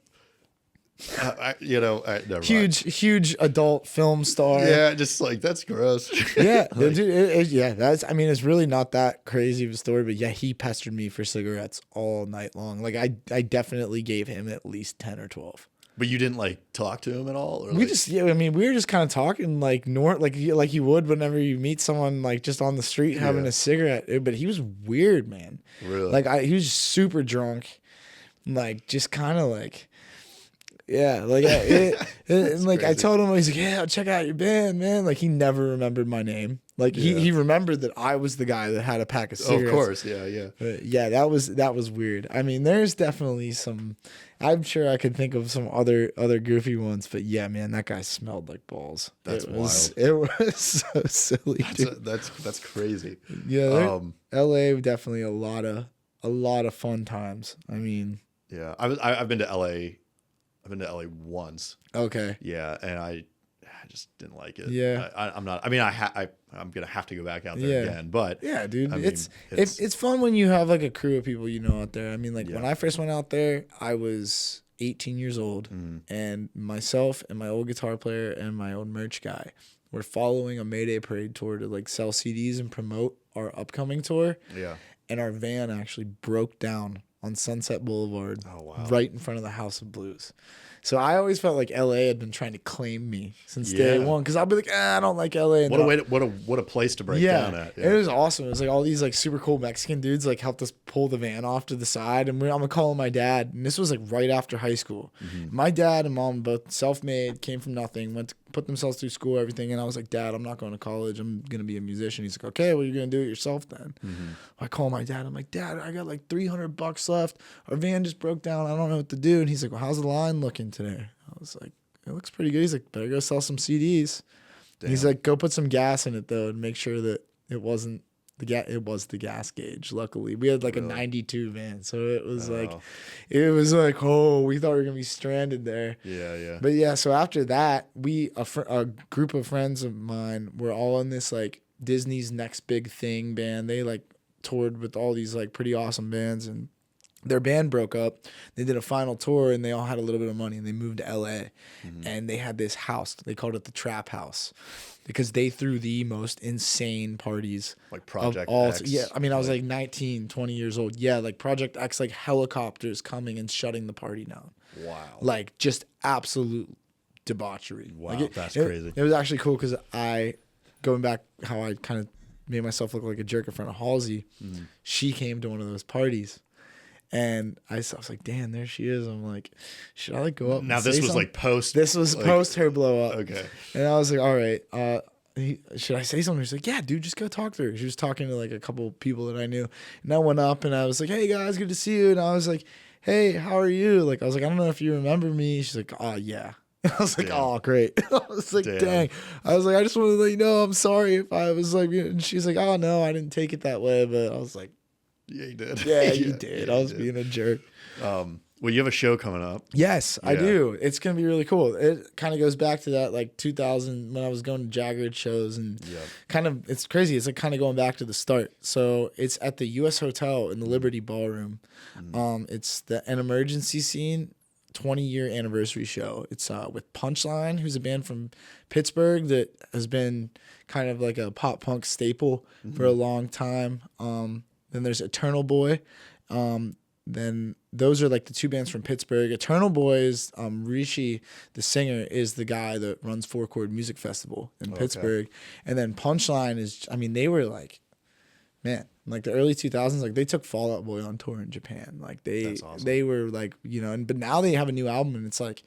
[SPEAKER 2] huge adult film star.
[SPEAKER 1] Yeah, just like that's gross.
[SPEAKER 2] Yeah, dude. It's really not that crazy of a story, but yeah, he pestered me for cigarettes all night long. Like I definitely gave him at least 10 or 12.
[SPEAKER 1] But you didn't like talk to him at all? Or
[SPEAKER 2] we were just kind of talking like like you would whenever you meet someone like just on the street having a cigarette. But he was weird, man.
[SPEAKER 1] Really?
[SPEAKER 2] Like he was super drunk, like just kind of like, yeah, like and like I told him, he's like, yeah, check out your band, man. Like he never remembered my name. Like he remembered that I was the guy that had a pack of cigarettes.
[SPEAKER 1] Of course, yeah.
[SPEAKER 2] But yeah, that was weird. I mean, there's definitely some. I'm sure I could think of some other goofy ones, but yeah, man, that guy smelled like balls.
[SPEAKER 1] That's wild.
[SPEAKER 2] It was so silly.
[SPEAKER 1] That's crazy.
[SPEAKER 2] Yeah, LA definitely a lot of fun times. I mean,
[SPEAKER 1] yeah, I've been to LA a I've been to LA once.
[SPEAKER 2] Okay.
[SPEAKER 1] Yeah, and I just didn't like it.
[SPEAKER 2] Yeah.
[SPEAKER 1] I'm not. I mean, I'm gonna have to go back out there again. But
[SPEAKER 2] yeah, dude,
[SPEAKER 1] I mean,
[SPEAKER 2] it's fun when you have like a crew of people you know out there. I mean, like
[SPEAKER 1] Yeah.
[SPEAKER 2] when I first went out there, I was 18 years old, and myself and my old guitar player and my old merch guy were following a Mayday Parade tour to like sell CDs and promote our upcoming tour.
[SPEAKER 1] Yeah.
[SPEAKER 2] And our van actually broke down on Sunset Boulevard, right in front of the House of Blues. So I always felt like LA had been trying to claim me since day one, because I'll be like, I don't like LA. And
[SPEAKER 1] what a place to break down at.
[SPEAKER 2] Yeah. It was awesome. It was like all these like super cool Mexican dudes like helped us pull the van off to the side, and I'm gonna call my dad. And this was like right after high school. My dad and mom both self-made, came from nothing, went to put themselves through school, everything. And I was like, Dad, I'm not going to college. I'm gonna be a musician. He's like, okay, well, you're gonna do it yourself then. I call my dad. I'm like, Dad, I got like $300 left. Our van just broke down. I don't know what to do. And he's like, well, how's the line looking today? I was like, it looks pretty good. He's like, better go sell some CDs. He's like, go put some gas in it though, and make sure that it wasn't the gas. It was the gas gauge. Luckily, we had like a '92 van, so it was like, oh, we thought we were gonna be stranded there.
[SPEAKER 1] Yeah.
[SPEAKER 2] But yeah, so after that, a group of friends of mine were all in this like Disney's Next Big Thing band. They like toured with all these like pretty awesome bands, and their band broke up. They did a final tour, and they all had a little bit of money, and they moved to LA. And they had this house. They called it the Trap House, because they threw the most insane parties.
[SPEAKER 1] Like Project
[SPEAKER 2] X.
[SPEAKER 1] X.
[SPEAKER 2] Yeah, I mean, I was like 19, 20 years old. Yeah, like Project X, like helicopters coming and shutting the party down.
[SPEAKER 1] Wow.
[SPEAKER 2] Like just absolute debauchery.
[SPEAKER 1] Wow,
[SPEAKER 2] like
[SPEAKER 1] that's crazy.
[SPEAKER 2] It was actually cool because going back how I kind of made myself look like a jerk in front of Halsey, she came to one of those parties. And I was like, damn, there she is. I'm like, should I like go up?
[SPEAKER 1] Now this was like post.
[SPEAKER 2] This was like, post her blow up.
[SPEAKER 1] Okay.
[SPEAKER 2] And I was like, all right, should I say something? She's like, yeah, dude, just go talk to her. She was talking to like a couple people that I knew. And I went up and I was like, hey guys, good to see you. And I was like, hey, how are you? Like, I was like, I don't know if you remember me. She's like, oh yeah. I was like, oh great. I was like, dang. I was like, I just want to let you know, I'm sorry if I was like, and she's like, oh no, I didn't take it that way. But I was like,
[SPEAKER 1] yeah, you did.
[SPEAKER 2] Yeah, you did. I was being a jerk.
[SPEAKER 1] Well, you have a show coming up.
[SPEAKER 2] Yes, I do. It's going to be really cool. It kind of goes back to that like 2000 when I was going to Jaggered shows, and kind of, it's crazy. It's like kind of going back to the start. So it's at the US Hotel in the Liberty Ballroom. It's an emergency scene 20-year anniversary show. It's with Punchline, who's a band from Pittsburgh that has been kind of like a pop punk staple for a long time. Then there's Eternal Boy. Then those are like the two bands from Pittsburgh. Eternal Boy is Rishi, the singer, is the guy that runs Four Chord Music Festival in Pittsburgh. And then Punchline is, I mean, they were like, man, like the early 2000s, like they took Fall Out Boy on tour in Japan. Like
[SPEAKER 1] That's awesome.
[SPEAKER 2] they were like, but now they have a new album, and it's like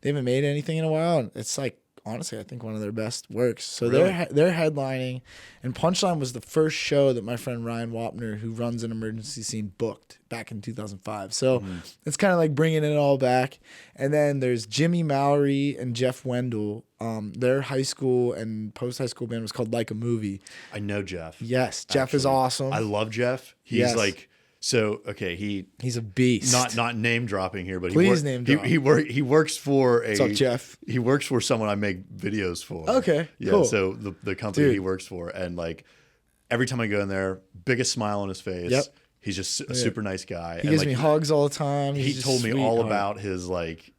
[SPEAKER 2] they haven't made anything in a while, and it's like, honestly, I think one of their best works. So they're headlining, and Punchline was the first show that my friend Ryan Wapner, who runs an emergency scene, booked back in 2005. So it's kind of like bringing it all back. And then there's Jimmy Mallory and Jeff Wendell. Their high school and post-high school band was called Like a Movie.
[SPEAKER 1] I know Jeff.
[SPEAKER 2] Yes, Jeff is awesome.
[SPEAKER 1] I love Jeff. He's like... So okay, he's
[SPEAKER 2] a beast.
[SPEAKER 1] Not name dropping here, but
[SPEAKER 2] name drop.
[SPEAKER 1] He works for a.
[SPEAKER 2] What's up, Jeff?
[SPEAKER 1] He works for someone I make videos for.
[SPEAKER 2] Okay,
[SPEAKER 1] yeah.
[SPEAKER 2] Cool.
[SPEAKER 1] So the company he works for, and like every time I go in there, biggest smile on his face. Yep. He's just a super nice guy.
[SPEAKER 2] He gives me hugs all the time.
[SPEAKER 1] He told me all about his like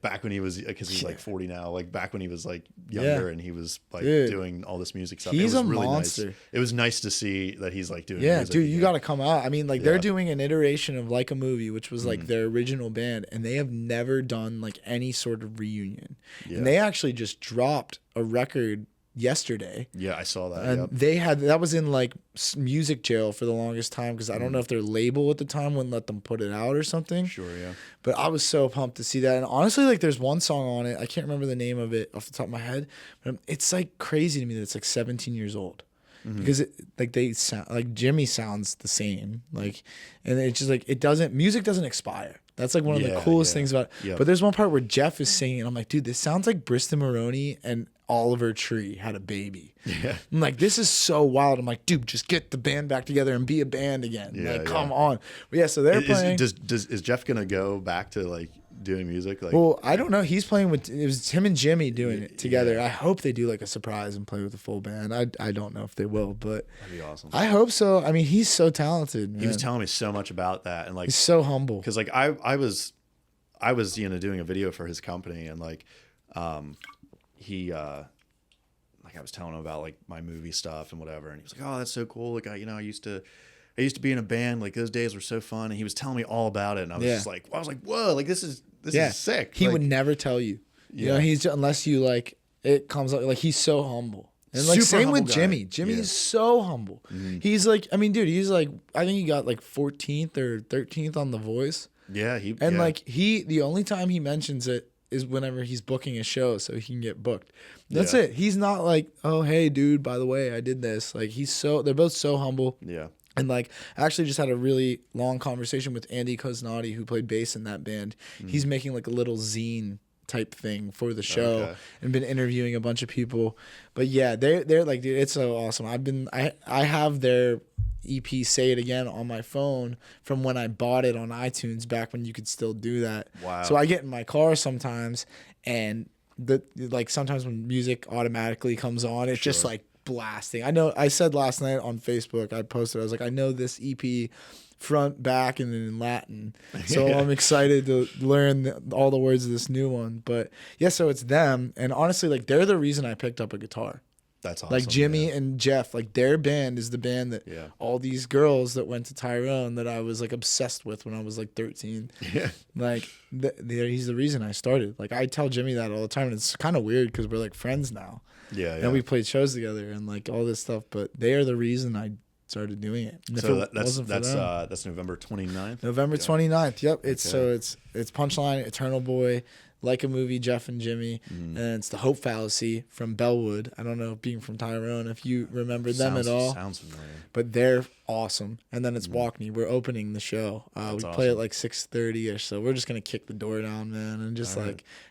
[SPEAKER 1] back when he was, because he's like 40 now, like back when he was like younger and he was like doing all this music stuff.
[SPEAKER 2] He's
[SPEAKER 1] it was
[SPEAKER 2] a
[SPEAKER 1] really
[SPEAKER 2] monster.
[SPEAKER 1] Nice. It was nice to see that he's like doing music
[SPEAKER 2] dude,
[SPEAKER 1] again.
[SPEAKER 2] you got to come out. I mean, like they're doing an iteration of Like a Movie, which was like their original band, and they have never done like any sort of reunion. And they actually just dropped a record yesterday.
[SPEAKER 1] Yeah, I saw that.
[SPEAKER 2] And they had, that was in like music jail for the longest time, because I don't know if their label at the time wouldn't let them put it out or something.
[SPEAKER 1] Sure, yeah.
[SPEAKER 2] But I was so pumped to see that. And honestly, like there's one song on it, I can't remember the name of it off the top of my head, but it's like crazy to me that it's like 17 years old. Because it, like they sound like Jimmy sounds the same, like, and it's just like music doesn't expire. That's like one of the coolest things about it. But there's one part where Jeff is singing, and I'm like, dude, this sounds like Bristol Maroney and Oliver Tree had a baby. Yeah. I'm like, this is so wild. I'm like, dude, just get the band back together and be a band again. Come on. But yeah, so they're playing.
[SPEAKER 1] Is Jeff gonna go back to like doing music? Like,
[SPEAKER 2] well, I don't know. He's playing with, it was him and Jimmy doing it together.
[SPEAKER 1] Yeah.
[SPEAKER 2] I hope they do like a surprise and play with a full band. I don't know if they will, but
[SPEAKER 1] that'd be awesome.
[SPEAKER 2] I hope so. I mean, he's so talented, man.
[SPEAKER 1] He was telling me so much about that, and like
[SPEAKER 2] He's so humble.
[SPEAKER 1] because like I was doing a video for his company, and like he like I was telling him about like my movie stuff and whatever, and he was like, oh, that's so cool. Like I used to be in a band. Like those days were so fun, and he was telling me all about it, and I was just like, whoa, like this is sick.
[SPEAKER 2] He
[SPEAKER 1] like,
[SPEAKER 2] would never tell you. You
[SPEAKER 1] Yeah.
[SPEAKER 2] know, he's unless you like it comes out like he's so humble. And like
[SPEAKER 1] Super
[SPEAKER 2] same with
[SPEAKER 1] humble guy.
[SPEAKER 2] Jimmy. Jimmy is so humble. He's like, I mean, dude, he's like, I think he got like 14th or 13th on The Voice.
[SPEAKER 1] Yeah,
[SPEAKER 2] Like the only time he mentions it is whenever he's booking a show so he can get booked. That's it. He's not like, oh, hey, dude, by the way, I did this. Like they're both so humble.
[SPEAKER 1] Yeah.
[SPEAKER 2] And like, I actually just had a really long conversation with Andy Cosnati, who played bass in that band. He's making like a little zine type thing for the show and been interviewing a bunch of people. But yeah, they're like, dude, it's so awesome. I have their EP Say It Again on my phone from when I bought it on iTunes back when you could still do that.
[SPEAKER 1] Wow.
[SPEAKER 2] So I get in my car sometimes and sometimes when music automatically comes on, it's just like blasting. I know I said last night on Facebook, I posted, I was like, I know this EP front, back, and then in Latin. So I'm excited to learn all the words of this new one. But yeah, so it's them. And honestly, like they're the reason I picked up a guitar.
[SPEAKER 1] That's awesome.
[SPEAKER 2] Like Jimmy and Jeff, like their band is the band that all these girls that went to Tyrone that I was like obsessed with when I was like 13.
[SPEAKER 1] Yeah.
[SPEAKER 2] Like he's the reason I started. Like I tell Jimmy that all the time, and it's kind of weird because we're like friends now.
[SPEAKER 1] Yeah.
[SPEAKER 2] And we played shows together and like all this stuff, but they are the reason I started doing it. And
[SPEAKER 1] so that's November 29th.
[SPEAKER 2] November 29th. Yep. It's Punchline, Eternal Boy, Like a Movie, Jeff and Jimmy, and it's the Hope Fallacy from Bellwood. I don't know, being from Tyrone, if you remember them at all.
[SPEAKER 1] Sounds familiar.
[SPEAKER 2] But they're awesome. And then it's Walkney. We're opening the show. We play at like 6:30ish, so we're just gonna kick the door down, man, and just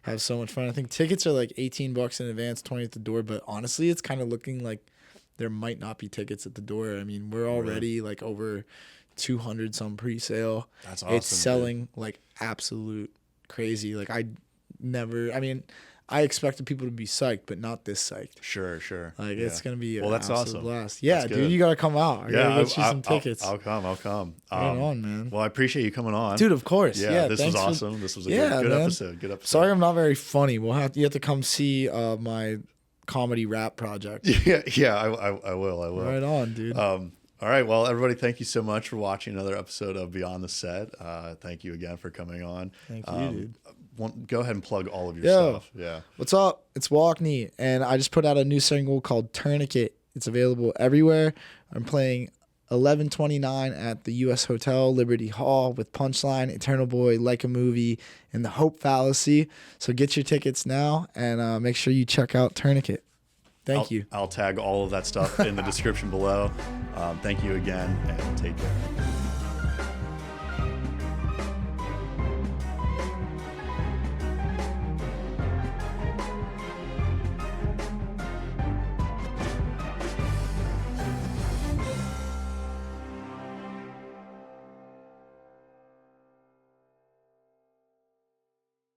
[SPEAKER 2] have so much fun. I think tickets are like $18 in advance, 20 at the door. But honestly, it's kind of looking like there might not be tickets at the door. I mean, we're already like over 200 some pre-sale.
[SPEAKER 1] That's awesome.
[SPEAKER 2] It's selling like absolute crazy. Like I expected people to be psyched, but not this psyched.
[SPEAKER 1] Sure.
[SPEAKER 2] Like it's gonna be
[SPEAKER 1] that's awesome.
[SPEAKER 2] Blast. Yeah, dude, you gotta come out. I gotta get you some tickets.
[SPEAKER 1] I'll come.
[SPEAKER 2] Right on, man.
[SPEAKER 1] Well, I appreciate you coming on,
[SPEAKER 2] dude. Of course. Yeah,
[SPEAKER 1] this was awesome. This was a good episode. Good episode.
[SPEAKER 2] Sorry, I'm not very funny. You have to come see my comedy rap project.
[SPEAKER 1] Yeah. I will.
[SPEAKER 2] Right on, dude.
[SPEAKER 1] All right. Well, everybody, thank you so much for watching another episode of Beyond the Set. Thank you again for coming on.
[SPEAKER 2] Thank you, dude.
[SPEAKER 1] Go ahead and plug all of your stuff. Yeah.
[SPEAKER 2] What's up? It's Walkney, and I just put out a new single called Tourniquet. It's available everywhere. I'm playing 11/29 at the U.S. Hotel, Liberty Hall, with Punchline, Eternal Boy, Like a Movie, and the Hope Fallacy. So get your tickets now, and make sure you check out Tourniquet. Thank you.
[SPEAKER 1] I'll tag all of that stuff in the description below. Thank you again, and take care.